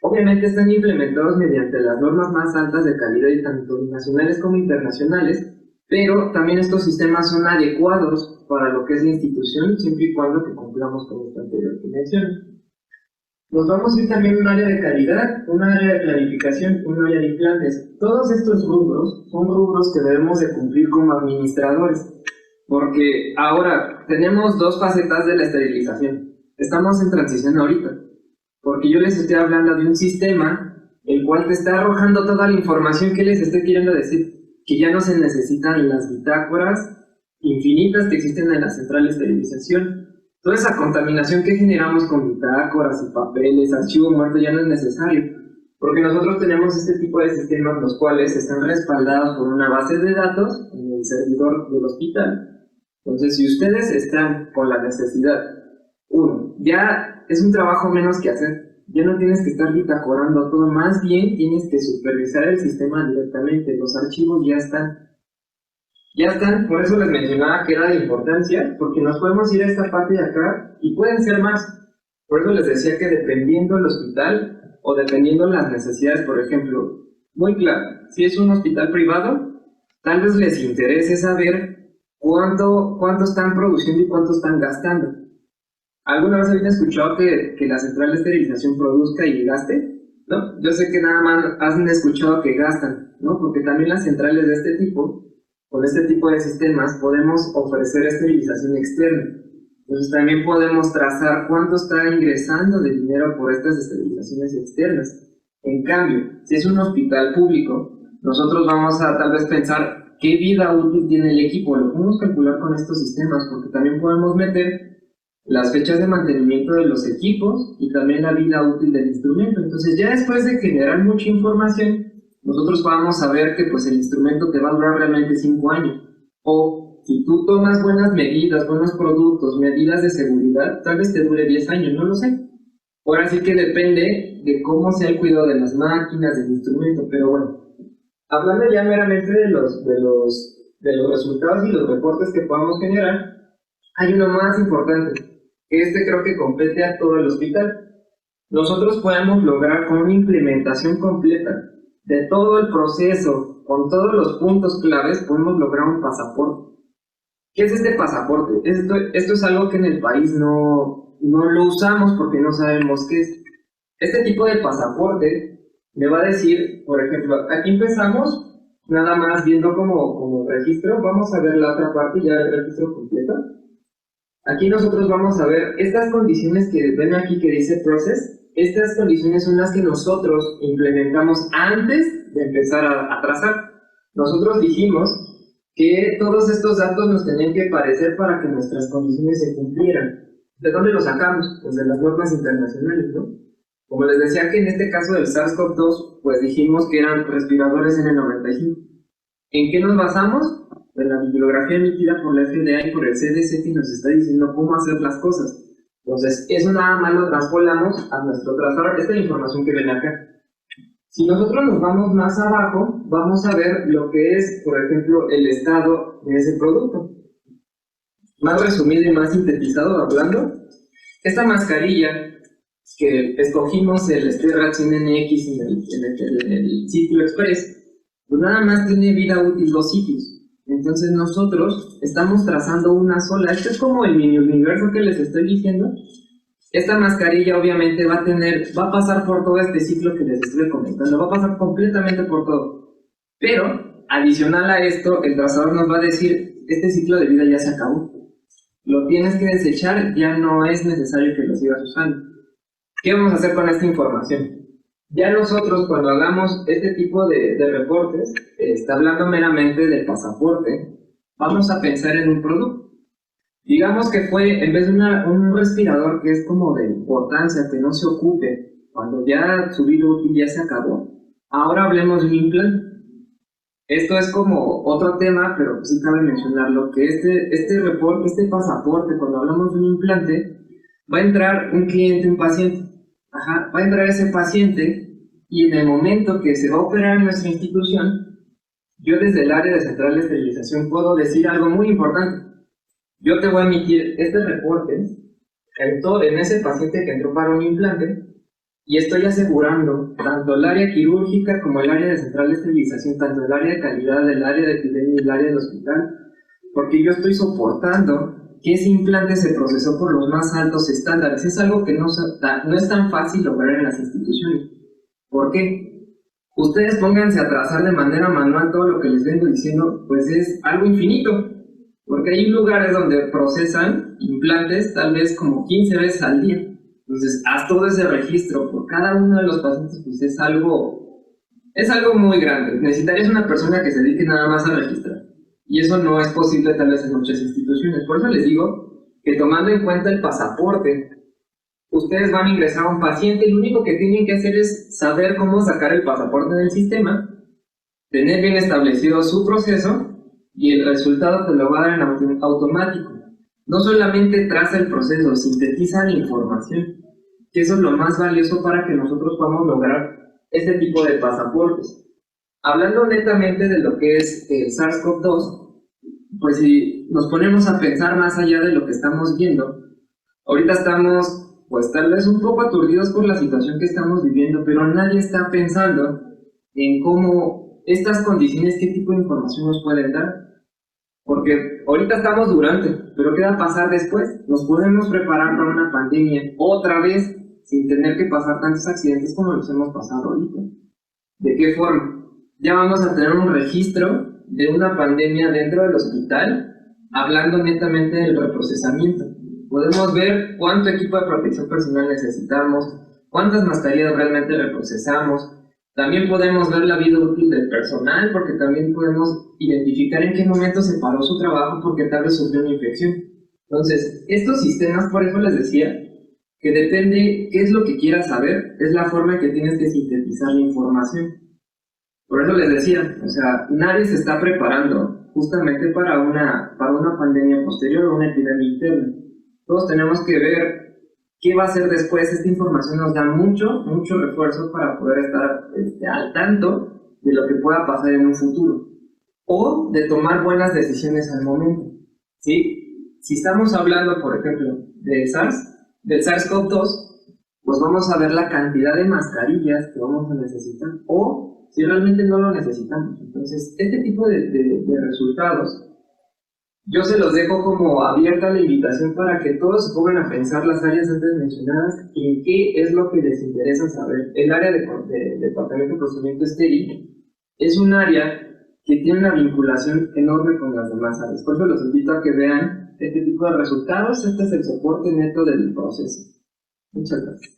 obviamente están implementados mediante las normas más altas de calidad, y tanto nacionales como internacionales, pero también estos sistemas son adecuados para lo que es la institución, siempre y cuando que cumplamos con esta anterior que mencioné. Nos vamos a ir también a un área de calidad, un área de planificación, un área de implantes. Todos estos rubros son rubros que debemos de cumplir como administradores, porque ahora tenemos dos facetas de la esterilización. Estamos en transición ahorita, porque yo les estoy hablando de un sistema el cual te está arrojando toda la información que les estoy queriendo decir, que ya no se necesitan las bitácoras infinitas que existen en la central de esterilización. Toda esa contaminación que generamos con bitácoras y papeles, archivo muerto, ya no es necesario, porque nosotros tenemos este tipo de sistemas los cuales están respaldados por una base de datos en el servidor del hospital. Entonces, si ustedes están con la necesidad, uno, ya es un trabajo menos que hacer, ya no tienes que estar bitacorando todo, más bien tienes que supervisar el sistema directamente, los archivos ya están. Por eso les mencionaba que era de importancia, porque nos podemos ir a esta parte de acá y pueden ser más. Por eso les decía que dependiendo del hospital o dependiendo las necesidades, por ejemplo, muy claro, si es un hospital privado, tal vez les interese saber cuánto están produciendo y cuánto están gastando. ¿Alguna vez habían escuchado que la central de esterilización produzca y gaste? ¿No? Yo sé que nada más han escuchado que gastan, ¿no? Porque también las centrales de este tipo, con este tipo de sistemas, podemos ofrecer esterilización externa. Entonces también podemos trazar cuánto está ingresando de dinero por estas esterilizaciones externas. En cambio, si es un hospital público, nosotros vamos a tal vez pensar qué vida útil tiene el equipo. Lo podemos calcular con estos sistemas, porque también podemos meter las fechas de mantenimiento de los equipos y también la vida útil del instrumento. Entonces ya después de generar mucha información, nosotros vamos a ver que pues el instrumento te va a durar realmente 5 años. O si tú tomas buenas medidas, buenos productos, medidas de seguridad, tal vez te dure 10 años, no lo sé. Ahora sí que depende de cómo sea el cuidado de las máquinas, del instrumento, pero bueno. Hablando ya meramente de los resultados y los reportes que podamos generar, hay uno más importante, que creo que compete a todo el hospital. Nosotros podemos lograr con una implementación completa de todo el proceso, con todos los puntos claves, podemos lograr un pasaporte. ¿Qué es este pasaporte? Esto es algo que en el país no lo usamos porque no sabemos qué es. Este tipo de pasaporte me va a decir, por ejemplo, aquí empezamos nada más viendo como registro, vamos a ver la otra parte ya el registro completo. Aquí nosotros vamos a ver estas condiciones que ven aquí que dice process. Estas condiciones son las que nosotros implementamos antes de empezar a trazar. Nosotros dijimos que todos estos datos nos tenían que parecer para que nuestras condiciones se cumplieran. ¿De dónde los sacamos? Pues de las normas internacionales, ¿no? Como les decía que en este caso del SARS-CoV-2, pues dijimos que eran respiradores N95. ¿En qué nos basamos? En la bibliografía emitida por la FDA y por el CDC que nos está diciendo cómo hacer las cosas. Entonces, eso nada más lo traspolamos a nuestro trazador. Esta es la información que ven acá. Si nosotros nos vamos más abajo, vamos a ver lo que es, por ejemplo, el estado de ese producto. Más resumido y más sintetizado hablando, esta mascarilla que escogimos el Sterrax NX en el sitio Express, pues nada más tiene vida útil 2 sitios. Entonces nosotros estamos trazando una sola. Esto es como el mini universo que les estoy diciendo. Esta mascarilla obviamente va a pasar por todo este ciclo que les estoy comentando, va a pasar completamente por todo. Pero, adicional a esto, el trazador nos va a decir, este ciclo de vida ya se acabó. Lo tienes que desechar, ya no es necesario que lo sigas usando. ¿Qué vamos a hacer con esta información? Ya nosotros cuando hagamos este tipo de reportes, está hablando meramente del pasaporte, vamos a pensar en un producto. Digamos que fue, en vez de un respirador que es como de importancia, que no se ocupe, cuando ya su vida útil ya se acabó, ahora hablemos de un implante. Esto es como otro tema, pero sí cabe mencionarlo, que este pasaporte, cuando hablamos de un implante, va a entrar un cliente, un paciente. Va a entrar ese paciente y en el momento que se va a operar en nuestra institución, yo desde el área de central de esterilización puedo decir algo muy importante. Yo te voy a emitir este reporte en ese paciente que entró para un implante y estoy asegurando tanto el área quirúrgica como el área de central de esterilización, tanto el área de calidad, el área de epidemia y el área del hospital, porque yo estoy soportando que ese implante se procesó por los más altos estándares. Es algo que no es tan fácil lograr en las instituciones. ¿Por qué? Ustedes pónganse a trazar de manera manual todo lo que les vengo diciendo, pues es algo infinito. Porque hay lugares donde procesan implantes tal vez como 15 veces al día. Entonces, haz todo ese registro por cada uno de los pacientes, pues es algo muy grande. Necesitarías una persona que se dedique nada más a registrar. Y eso no es posible tal vez en muchas instituciones. Por eso les digo que tomando en cuenta el pasaporte, ustedes van a ingresar a un paciente y lo único que tienen que hacer es saber cómo sacar el pasaporte del sistema, tener bien establecido su proceso y el resultado te lo va a dar en automático. No solamente traza el proceso, sintetiza la información, que eso es lo más valioso para que nosotros podamos lograr este tipo de pasaportes. Hablando netamente de lo que es el SARS-CoV-2, pues si nos ponemos a pensar más allá de lo que estamos viendo, ahorita estamos pues tal vez un poco aturdidos por la situación que estamos viviendo, pero nadie está pensando en cómo estas condiciones, qué tipo de información nos pueden dar. Porque ahorita estamos durante, pero ¿qué va a pasar después? Nos podemos preparar para una pandemia otra vez sin tener que pasar tantos accidentes como los hemos pasado ahorita. ¿De qué forma? Ya vamos a tener un registro de una pandemia dentro del hospital, hablando netamente del reprocesamiento. Podemos ver cuánto equipo de protección personal necesitamos, cuántas mascarillas realmente reprocesamos. También podemos ver la vida útil del personal, porque también podemos identificar en qué momento se paró su trabajo porque tal vez sufrió una infección. Entonces, estos sistemas, por eso les decía, que depende qué es lo que quieras saber, es la forma en que tienes que sintetizar la información. Por eso les decía, o sea, nadie se está preparando justamente para una pandemia posterior o una epidemia interna. Todos tenemos que ver qué va a ser después. Esta información nos da mucho refuerzo para poder estar al tanto de lo que pueda pasar en un futuro o de tomar buenas decisiones al momento. ¿Sí? Si estamos hablando, por ejemplo, de del SARS-CoV-2, pues vamos a ver la cantidad de mascarillas que vamos a necesitar o si realmente no lo necesitamos. Entonces, este tipo de resultados, yo se los dejo como abierta la invitación para que todos se pongan a pensar las áreas antes mencionadas en qué es lo que les interesa saber. El área de departamento de procedimiento estéril es un área que tiene una vinculación enorme con las demás áreas. Por eso los invito a que vean este tipo de resultados. Este es el soporte neto del proceso. Muchas gracias.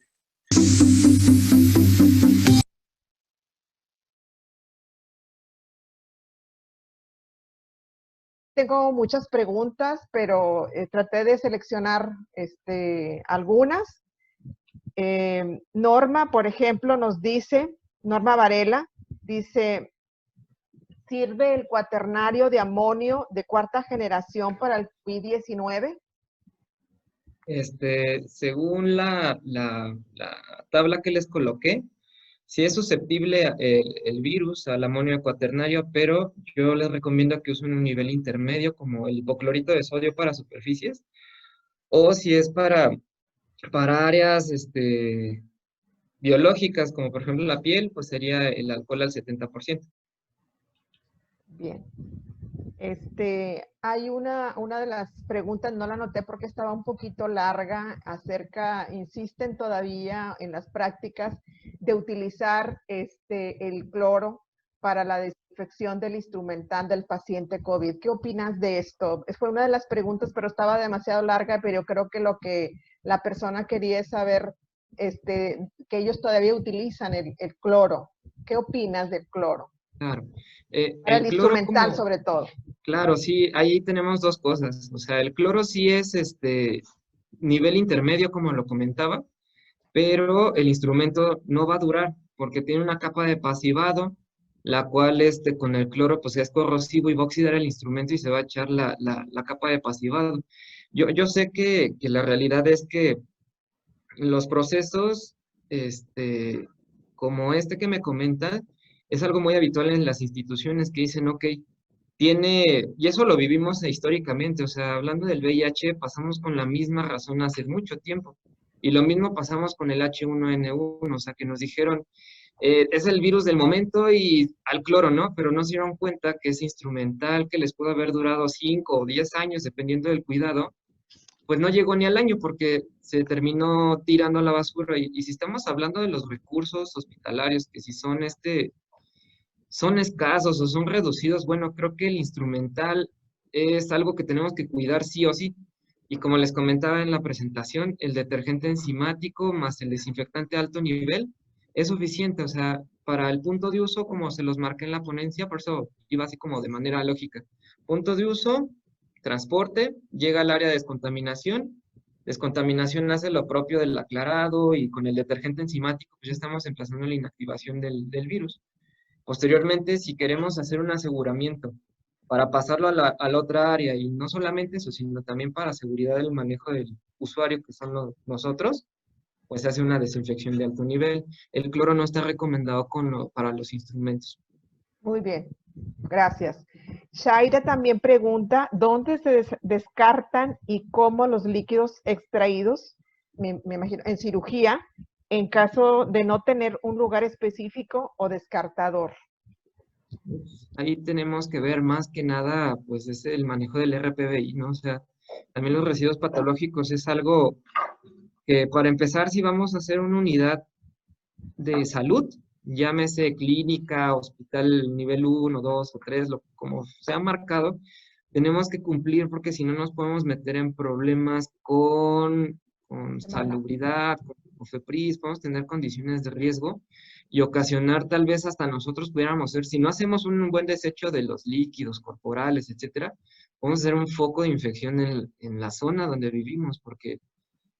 Tengo muchas preguntas, pero traté de seleccionar algunas. Norma, por ejemplo, nos dice, Norma Varela, dice, ¿sirve el cuaternario de amonio de cuarta generación para el COVID-19? Según la tabla que les coloqué, sí es susceptible el virus al amonio cuaternario, pero yo les recomiendo que usen un nivel intermedio como el hipoclorito de sodio para superficies, o si es para áreas biológicas, como por ejemplo la piel, pues sería el alcohol al 70%. Bien. Hay una de las preguntas, no la anoté porque estaba un poquito larga, insisten todavía en las prácticas de utilizar el cloro para la desinfección del instrumental del paciente COVID. ¿Qué opinas de esto? Fue una de las preguntas, pero estaba demasiado larga, pero yo creo que lo que la persona quería es saber que ellos todavía utilizan el cloro. ¿Qué opinas del cloro? Claro. Para el El cloro instrumental sobre todo. Claro, sí, ahí tenemos dos cosas. O sea, el cloro sí es nivel intermedio, como lo comentaba, pero el instrumento no va a durar porque tiene una capa de pasivado, la cual con el cloro pues es corrosivo y va a oxidar el instrumento y se va a echar la capa de pasivado. Yo sé que la realidad es que los procesos, como que me comenta, es algo muy habitual en las instituciones que dicen, ok, y eso lo vivimos históricamente, o sea, hablando del VIH, pasamos con la misma razón hace mucho tiempo. Y lo mismo pasamos con el H1N1, o sea, que nos dijeron, es el virus del momento y al cloro, ¿no? Pero no se dieron cuenta que es instrumental, que les pudo haber durado 5 o 10 años, dependiendo del cuidado, pues no llegó ni al año porque se terminó tirando a la basura. Y si estamos hablando de los recursos hospitalarios, que si son escasos o son reducidos, bueno, creo que el instrumental es algo que tenemos que cuidar sí o sí. Y como les comentaba en la presentación, el detergente enzimático más el desinfectante de alto nivel es suficiente, o sea, para el punto de uso, como se los marqué en la ponencia, por eso iba así como de manera lógica. Punto de uso, transporte, llega al área de descontaminación hace lo propio del aclarado y con el detergente enzimático pues ya estamos emplazando la inactivación del virus. Posteriormente, si queremos hacer un aseguramiento para pasarlo a la otra área, y no solamente eso, sino también para seguridad del manejo del usuario, que son nosotros, pues se hace una desinfección de alto nivel. El cloro no está recomendado para los instrumentos. Muy bien, gracias. Shaira también pregunta, ¿dónde se descartan y cómo los líquidos extraídos, me imagino, en cirugía, en caso de no tener un lugar específico o descartador? Ahí tenemos que ver más que nada, pues es el manejo del RPBI, ¿no? O sea, también los residuos patológicos es algo que para empezar, si vamos a hacer una unidad de salud, llámese clínica, hospital nivel 1, 2 o 3, como se ha marcado, tenemos que cumplir porque si no nos podemos meter en problemas con salubridad, con COFEPRIS, podemos tener condiciones de riesgo y ocasionar tal vez hasta nosotros pudiéramos ser, si no hacemos un buen desecho de los líquidos corporales, etcétera, podemos ser un foco de infección en la zona donde vivimos, porque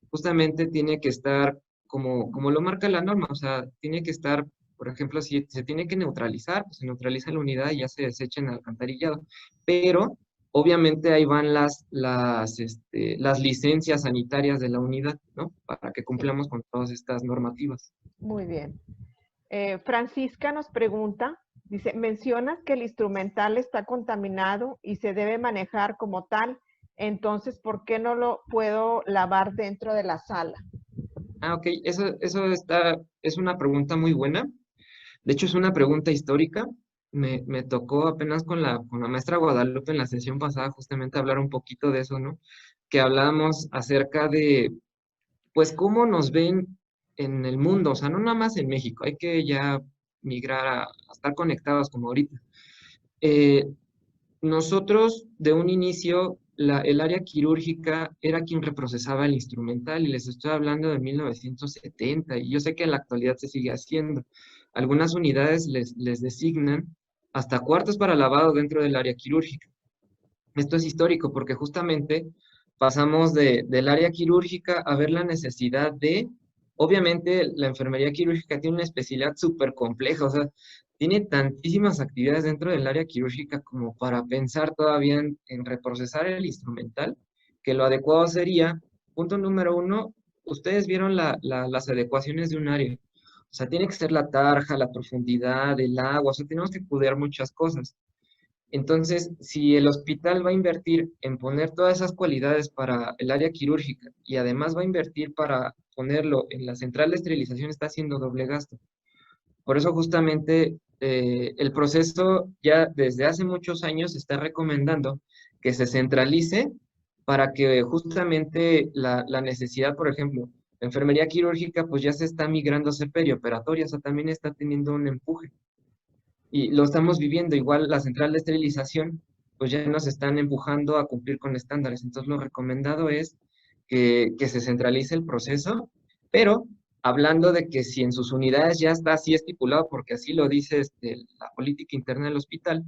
justamente tiene que estar como lo marca la norma, o sea, tiene que estar, por ejemplo, si se tiene que neutralizar, pues se neutraliza la unidad y ya se desecha en el alcantarillado. Pero, obviamente, ahí van las licencias sanitarias de la unidad, ¿no? Para que Sí, cumplamos con todas estas normativas. muy bien. Francisca nos pregunta, dice, mencionas que el instrumental está contaminado y se debe manejar como tal, entonces, ¿por qué no lo puedo lavar dentro de la sala? Ah, ok, es una pregunta muy buena. De hecho, es una pregunta histórica. Me tocó apenas con la maestra Guadalupe en la sesión pasada justamente hablar un poquito de eso, ¿no? Que hablábamos acerca de, pues, cómo nos ven en el mundo, o sea, no nada más en México, hay que ya migrar a estar conectados como ahorita. Eh, Nosotros, de un inicio, el área quirúrgica era quien reprocesaba el instrumental y les estoy hablando de 1970 y yo sé que en la actualidad se sigue haciendo. Algunas unidades les designan hasta cuartos para lavado dentro del área quirúrgica. Esto es histórico porque justamente pasamos del área quirúrgica a ver la necesidad de, obviamente la enfermería quirúrgica tiene una especialidad súper compleja, o sea, tiene tantísimas actividades dentro del área quirúrgica como para pensar todavía en reprocesar el instrumental, que lo adecuado sería, punto número uno, ustedes vieron las adecuaciones de un área. O sea, tiene que ser la tarja, la profundidad, el agua, o sea, tenemos que cuidar muchas cosas. Entonces, si el hospital va a invertir en poner todas esas cualidades para el área quirúrgica y además va a invertir para ponerlo en la central de esterilización, está haciendo doble gasto. Por eso justamente el proceso ya desde hace muchos años se está recomendando que se centralice para que justamente la necesidad, por ejemplo, la enfermería quirúrgica pues ya se está migrando a ser perioperatoria, o sea, también está teniendo un empuje. Y lo estamos viviendo. Igual la central de esterilización, pues ya nos están empujando a cumplir con estándares. Entonces, lo recomendado es que se centralice el proceso, pero hablando de que si en sus unidades ya está así estipulado, porque así lo dice la política interna del hospital,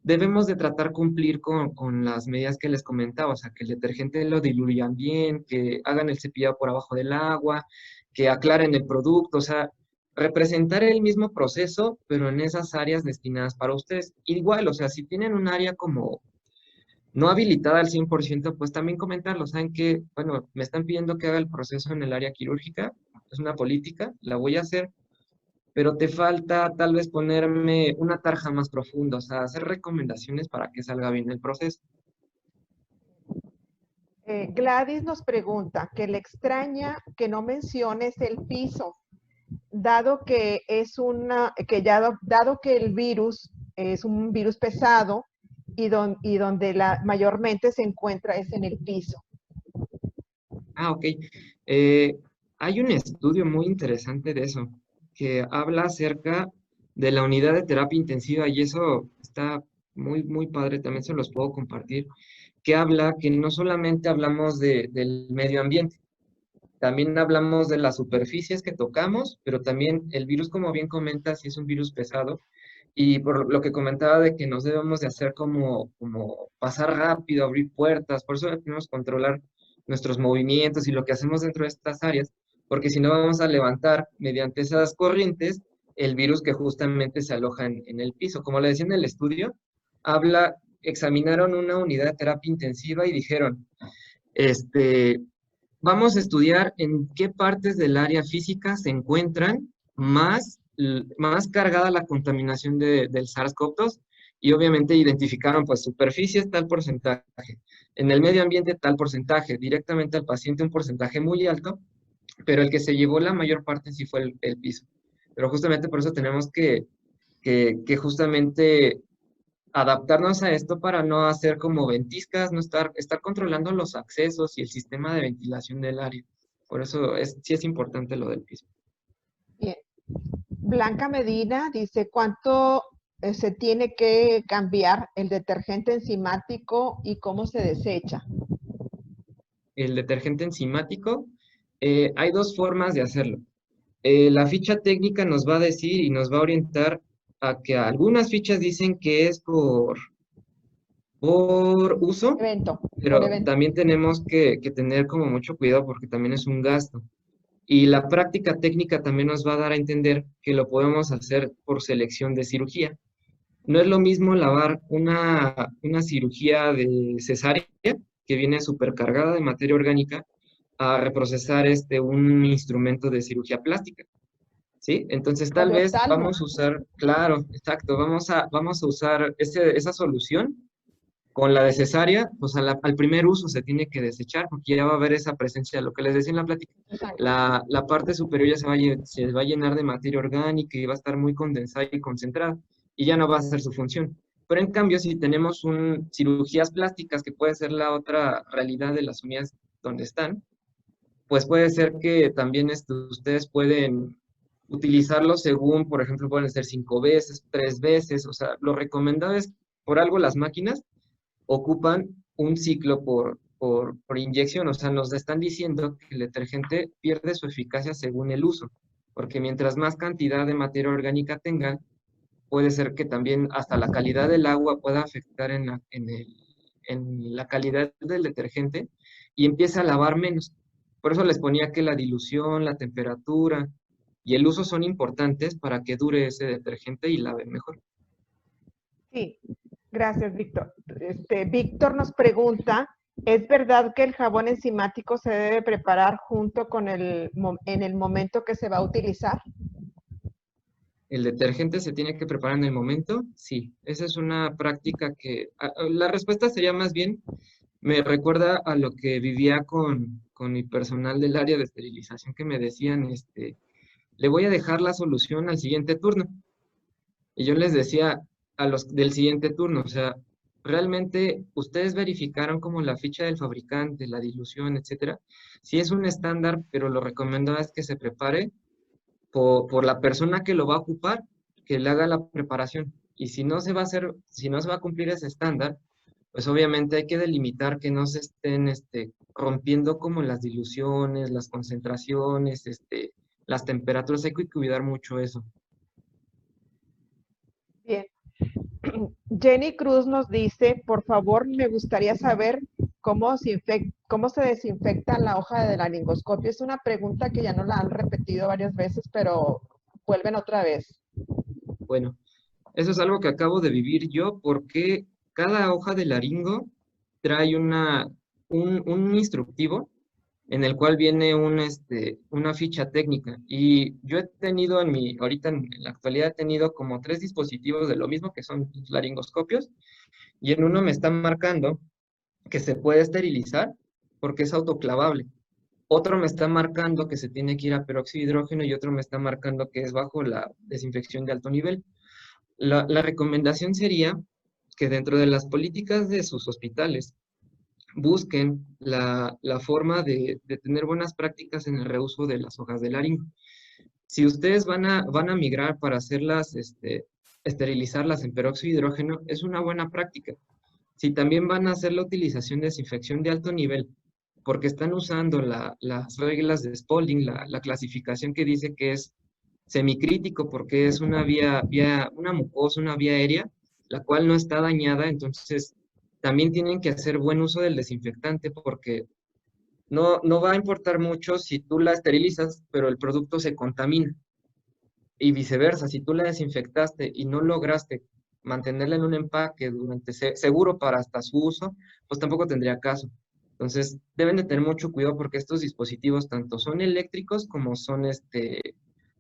debemos de tratar cumplir con las medidas que les comentaba, o sea, que el detergente lo diluyan bien, que hagan el cepillado por abajo del agua, que aclaren el producto, o sea, representar el mismo proceso, pero en esas áreas destinadas para ustedes. Igual, o sea, si tienen un área como no habilitada al 100%, pues también comentarlo. Saben que, bueno, me están pidiendo que haga el proceso en el área quirúrgica, es una política, la voy a hacer, pero te falta tal vez ponerme una tarja más profunda, o sea, hacer recomendaciones para que salga bien el proceso. Gladys nos pregunta que le extraña que no menciones el piso, dado que es dado que el virus es un virus pesado y donde mayormente se encuentra es en el piso. Ah, ok. Eh, Hay un estudio muy interesante de eso, que habla acerca de la unidad de terapia intensiva y eso está muy, muy padre, también se los puedo compartir, que habla que no solamente hablamos del medio ambiente, también hablamos de las superficies que tocamos, pero también el virus, como bien comentas, si es un virus pesado, y por lo que comentaba de que nos debemos de hacer como pasar rápido, abrir puertas, por eso tenemos que controlar nuestros movimientos y lo que hacemos dentro de estas áreas, porque si no vamos a levantar mediante esas corrientes el virus que justamente se aloja en el piso. Como le decía en el estudio, examinaron una unidad de terapia intensiva y dijeron, este, vamos a estudiar en qué partes del área física se encuentran más cargada la contaminación del SARS-CoV-2 y obviamente identificaron pues superficies tal porcentaje, en el medio ambiente tal porcentaje, directamente al paciente un porcentaje muy alto, pero el que se llevó la mayor parte sí fue el piso. Pero justamente por eso tenemos que justamente adaptarnos a esto para no hacer como ventiscas, no estar controlando los accesos y el sistema de ventilación del área. Por eso sí es importante lo del piso. Bien. Blanca Medina dice, ¿cuánto se tiene que cambiar el detergente enzimático y cómo se desecha? El detergente enzimático, Hay dos formas de hacerlo. La ficha técnica nos va a decir y nos va a orientar a que algunas fichas dicen que es por uso, Evento, por pero evento. también tenemos que tener como mucho cuidado porque también es un gasto. Y la práctica técnica también nos va a dar a entender que lo podemos hacer por selección de cirugía. No es lo mismo lavar una cirugía de cesárea, que viene supercargada de materia orgánica, a reprocesar un instrumento de cirugía plástica, ¿sí? Entonces O tal de vez oftalmo. vamos a usar, claro, exacto, vamos a usar esa solución con la de cesárea, pues al primer uso se tiene que desechar porque ya va a haber esa presencia, lo que les decía en la plática, Exacto. la parte superior ya se va a llenar de materia orgánica y va a estar muy condensada y concentrada y ya no va a ser su función. Pero en cambio, si tenemos cirugías plásticas, que puede ser la otra realidad de las unidades donde están, pues puede ser que también ustedes pueden utilizarlo según, por ejemplo, pueden ser 5 veces, 3 veces, o sea, lo recomendado es, por algo las máquinas ocupan un ciclo por inyección, o sea, nos están diciendo que el detergente pierde su eficacia según el uso, porque mientras más cantidad de materia orgánica tengan, puede ser que también hasta la calidad del agua pueda afectar en la calidad del detergente y empiece a lavar menos. Por eso les ponía que la dilución, la temperatura y el uso son importantes para que dure ese detergente y lave mejor. Sí, gracias, Víctor. Víctor nos pregunta, ¿es verdad que el jabón enzimático se debe preparar junto con en el momento que se va a utilizar? ¿El detergente se tiene que preparar en el momento? Sí, esa es una práctica la respuesta sería más bien, me recuerda a lo que vivía con mi personal del área de esterilización que me decían, le voy a dejar la solución al siguiente turno. Y yo les decía a los del siguiente turno, o sea, realmente ustedes verificaron como la ficha del fabricante, la dilución, etcétera. Sí es un estándar, pero lo recomendado es que se prepare por la persona que lo va a ocupar, que le haga la preparación. Y si no se va a hacer, si no se va a cumplir ese estándar, pues obviamente hay que delimitar que no se estén rompiendo como las diluciones, las concentraciones, las temperaturas. Hay que cuidar mucho eso. Bien. Jenny Cruz nos dice, por favor, me gustaría saber cómo se desinfecta la hoja de laringoscopio. Es una pregunta que ya no la han repetido varias veces, pero vuelven otra vez. Bueno, eso es algo que acabo de vivir yo porque cada hoja de laringo trae un instructivo en el cual viene una ficha técnica. Y yo he tenido ahorita en la actualidad he tenido como 3 dispositivos de lo mismo que son los laringoscopios, y en uno me están marcando que se puede esterilizar porque es autoclavable. Otro me está marcando que se tiene que ir a peróxido de hidrógeno y otro me está marcando que es bajo la desinfección de alto nivel. La recomendación sería que dentro de las políticas de sus hospitales busquen la forma de tener buenas prácticas en el reuso de las hojas de laringo. Si ustedes van a migrar para hacerlas, esterilizarlas en peróxido de hidrógeno, es una buena práctica. Si también van a hacer la utilización de desinfección de alto nivel, porque están usando las reglas de Spalding, la clasificación que dice que es semicrítico porque es una mucosa, una vía aérea, la cual no está dañada, entonces también tienen que hacer buen uso del desinfectante porque no va a importar mucho si tú la esterilizas, pero el producto se contamina. Y viceversa, si tú la desinfectaste y no lograste mantenerla en un empaque seguro para hasta su uso, pues tampoco tendría caso. Entonces, deben de tener mucho cuidado porque estos dispositivos tanto son eléctricos como son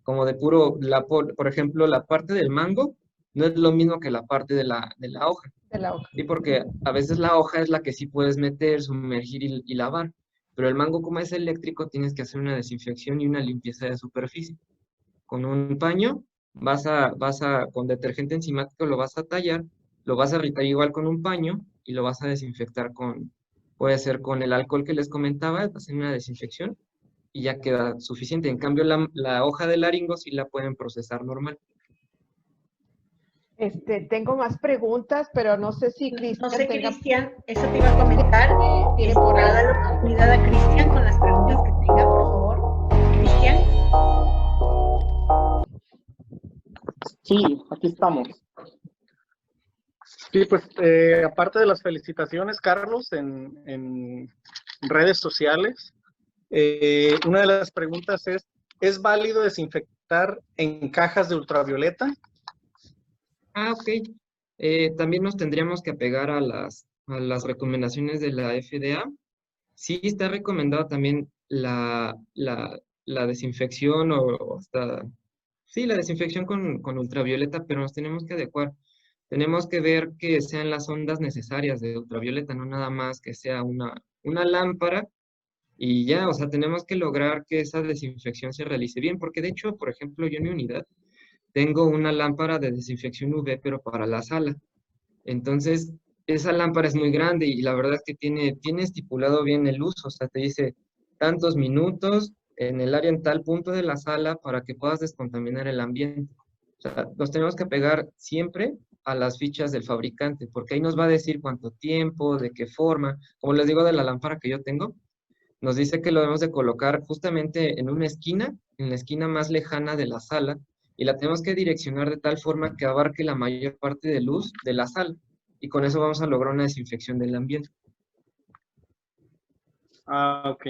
como de por ejemplo, la parte del mango no es lo mismo que la parte de la hoja. De la hoja. Sí, porque a veces la hoja es la que sí puedes meter, sumergir y lavar, pero el mango como es eléctrico tienes que hacer una desinfección y una limpieza de superficie. Con un paño con detergente enzimático lo vas a tallar, lo vas a irritar igual con un paño y lo vas a desinfectar puede ser con el alcohol que les comentaba, hacen una desinfección y ya queda suficiente. En cambio, la hoja de laringo sí la pueden procesar normal. Tengo más preguntas, pero no sé si No sé, tenga... Cristian, eso te iba a comentar. Tiene por ahí. Para dar la oportunidad a Cristian con las preguntas que tenga, por favor. Sí, aquí estamos. Sí, pues aparte de las felicitaciones, Carlos, en redes sociales, una de las preguntas ¿es válido desinfectar en cajas de ultravioleta? Ah, ok. También nos tendríamos que apegar a las recomendaciones de la FDA. Sí está recomendado también la desinfección o hasta, sí, la desinfección con ultravioleta, pero nos tenemos que adecuar. Tenemos que ver que sean las ondas necesarias de ultravioleta, no nada más que sea una lámpara y ya, o sea, tenemos que lograr que esa desinfección se realice bien, porque de hecho, por ejemplo, yo en mi unidad tengo una lámpara de desinfección UV, pero para la sala. Entonces, esa lámpara es muy grande y la verdad es que tiene estipulado bien el uso, o sea, te dice tantos minutos en el área en tal punto de la sala para que puedas descontaminar el ambiente. O sea, nos tenemos que pegar siempre a las fichas del fabricante, porque ahí nos va a decir cuánto tiempo, de qué forma. Como les digo de la lámpara que yo tengo, nos dice que lo debemos de colocar justamente en una esquina, en la esquina más lejana de la sala, y la tenemos que direccionar de tal forma que abarque la mayor parte de luz de la sala. Y con eso vamos a lograr una desinfección del ambiente. Ah, ok,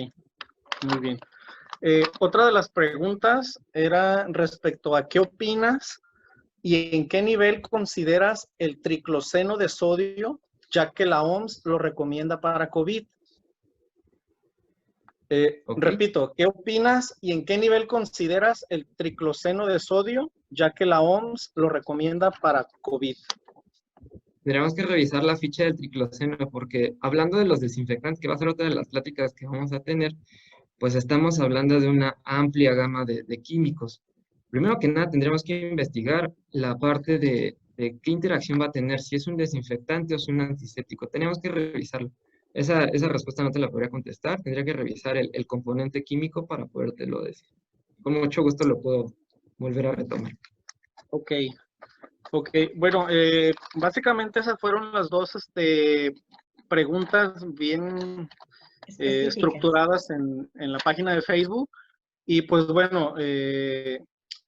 muy bien. Otra de las preguntas era respecto a qué opinas y en qué nivel consideras el tricloseno de sodio, ya que la OMS lo recomienda para COVID. ¿Ok? Repito, ¿qué opinas y en qué nivel consideras el tricloseno de sodio, ya que la OMS lo recomienda para COVID? Tendríamos que revisar la ficha del tricloseno, porque hablando de los desinfectantes, que va a ser otra de las pláticas que vamos a tener, pues estamos hablando de una amplia gama de químicos. Primero que nada, tendremos que investigar la parte de qué interacción va a tener, si es un desinfectante o es un antiséptico. Tenemos que revisarlo. Esa respuesta no te la podría contestar. Tendría que revisar el componente químico para podértelo decir. Con mucho gusto lo puedo volver a retomar. Ok, ok. Bueno, básicamente esas fueron las dos preguntas bien estructuradas en la página de Facebook. Y pues bueno,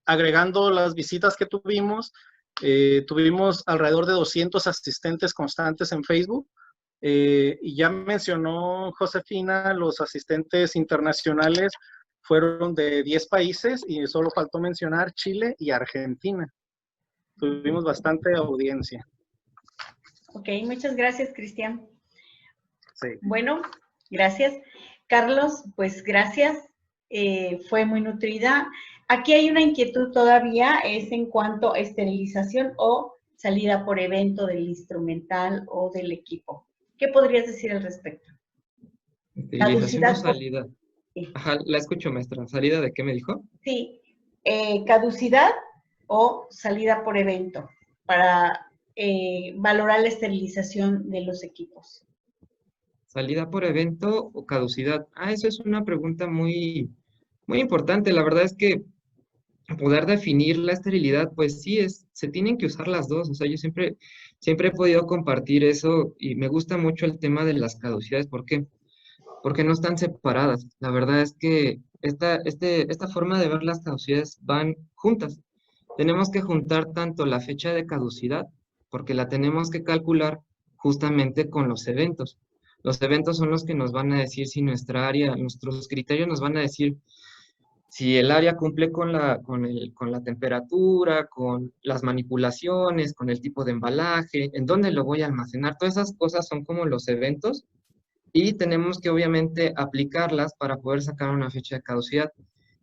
agregando las visitas que tuvimos alrededor de 200 asistentes constantes en Facebook. Y ya mencionó Josefina, los asistentes internacionales fueron de 10 países y solo faltó mencionar Chile y Argentina. Tuvimos bastante audiencia. Ok, muchas gracias, Cristian. Sí. Bueno, gracias. Carlos, pues gracias. Fue muy nutrida. Aquí hay una inquietud todavía, es en cuanto a esterilización o salida por evento del instrumental o del equipo. ¿Qué podrías decir al respecto? Utilización o Caducidad. salida. Ajá, la escucho, maestra. ¿Salida de qué me dijo? Sí, caducidad o salida por evento para valorar la esterilización de los equipos. ¿Salida por evento o caducidad? Ah, eso es una pregunta muy importante. La verdad es que poder definir la esterilidad, pues sí, se tienen que usar las dos. O sea, yo siempre he podido compartir eso y me gusta mucho el tema de las caducidades. ¿Por qué? Porque no están separadas. La verdad es que esta forma de ver las caducidades van juntas. Tenemos que juntar tanto la fecha de caducidad, porque la tenemos que calcular justamente con los eventos. Los eventos son los que nos van a decir si nuestra área, nuestros criterios nos van a decir si el área cumple con la temperatura, con las manipulaciones, con el tipo de embalaje, en dónde lo voy a almacenar. Todas esas cosas son como los eventos y tenemos que obviamente aplicarlas para poder sacar una fecha de caducidad.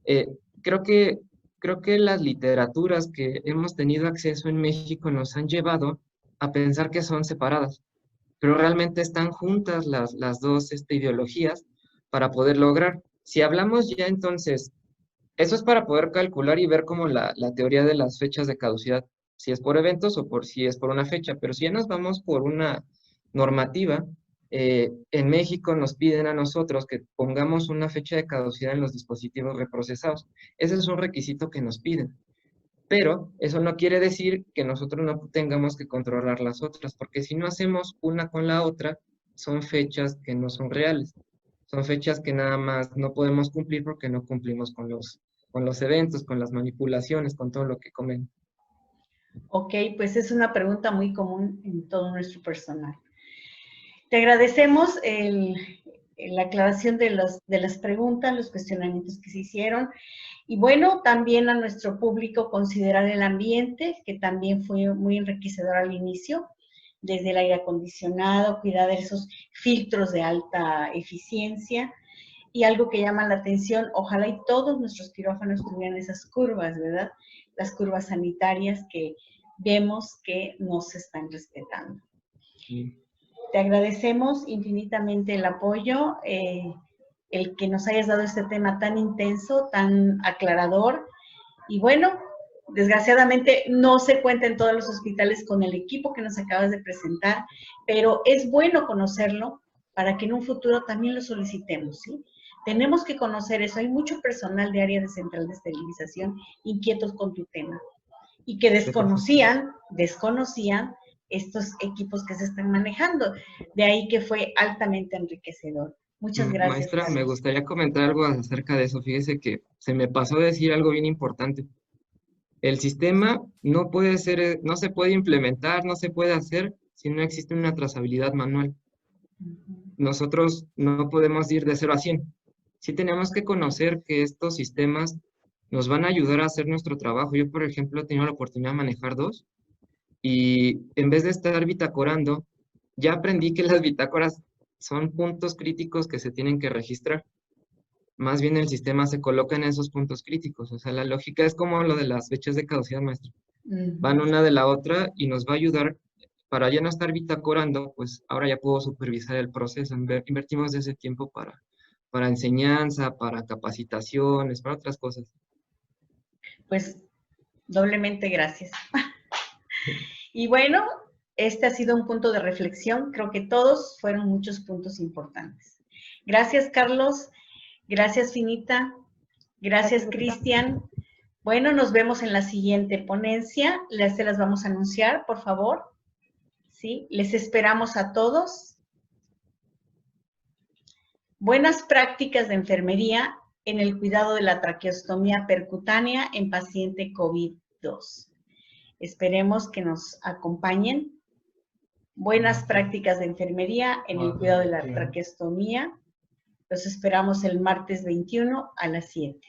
Eh, creo que, creo que las literaturas que hemos tenido acceso en México nos han llevado a pensar que son separadas, pero realmente están juntas las dos ideologías para poder lograr. Si hablamos ya entonces, eso es para poder calcular y ver como la teoría de las fechas de caducidad, si es por eventos o si es por una fecha, pero si ya nos vamos por una normativa, en México nos piden a nosotros que pongamos una fecha de caducidad en los dispositivos reprocesados. Ese es un requisito que nos piden. Pero eso no quiere decir que nosotros no tengamos que controlar las otras, porque si no hacemos una con la otra, son fechas que no son reales. Son fechas que nada más no podemos cumplir porque no cumplimos con los eventos, con las manipulaciones, con todo lo que comen. Ok, pues es una pregunta muy común en todo nuestro personal. Te agradecemos la aclaración de las preguntas, los cuestionamientos que se hicieron. Y bueno, también a nuestro público considerar el ambiente, que también fue muy enriquecedor al inicio, desde el aire acondicionado, cuidar de esos filtros de alta eficiencia. Y algo que llama la atención, ojalá y todos nuestros quirófanos tuvieran esas curvas, ¿verdad? Las curvas sanitarias que vemos que no se están respetando. Sí. Te agradecemos infinitamente el apoyo, el que nos hayas dado este tema tan intenso, tan aclarador. Y bueno, desgraciadamente no se cuenta en todos los hospitales con el equipo que nos acabas de presentar, pero es bueno conocerlo para que en un futuro también lo solicitemos, ¿sí? Tenemos que conocer eso. Hay mucho personal de área de central de esterilización inquietos con tu tema y que desconocían estos equipos que se están manejando. De ahí que fue altamente enriquecedor. Muchas gracias, Maestra, me Carlos. gustaría comentar algo acerca de eso. Fíjese que se me pasó a decir algo bien importante. El sistema no puede ser, no se puede implementar, no se puede hacer si no existe una trazabilidad manual. Nosotros no podemos ir de 0 a 100. Sí tenemos que conocer que estos sistemas nos van a ayudar a hacer nuestro trabajo. Yo, por ejemplo, he tenido la oportunidad de manejar 2 y en vez de estar bitacorando, ya aprendí que las bitácoras son puntos críticos que se tienen que registrar. Más bien el sistema se coloca en esos puntos críticos. O sea, la lógica es como lo de las fechas de caducidad, maestra. Van una de la otra y nos va a ayudar para ya no estar bitacorando, pues ahora ya puedo supervisar el proceso. Invertimos ese tiempo para enseñanza, para capacitaciones, para otras cosas. Pues doblemente gracias. Y bueno, este ha sido un punto de reflexión. Creo que todos fueron muchos puntos importantes. Gracias, Carlos. Gracias, Finita. Gracias, Cristian. Bueno, nos vemos en la siguiente ponencia. Se las vamos a anunciar, por favor. ¿Sí? Les esperamos a todos. Buenas prácticas de enfermería en el cuidado de la traqueostomía percutánea en paciente COVID-2. Esperemos que nos acompañen. Buenas prácticas de enfermería en el cuidado de la traqueostomía. Los esperamos el martes 21 a las 7.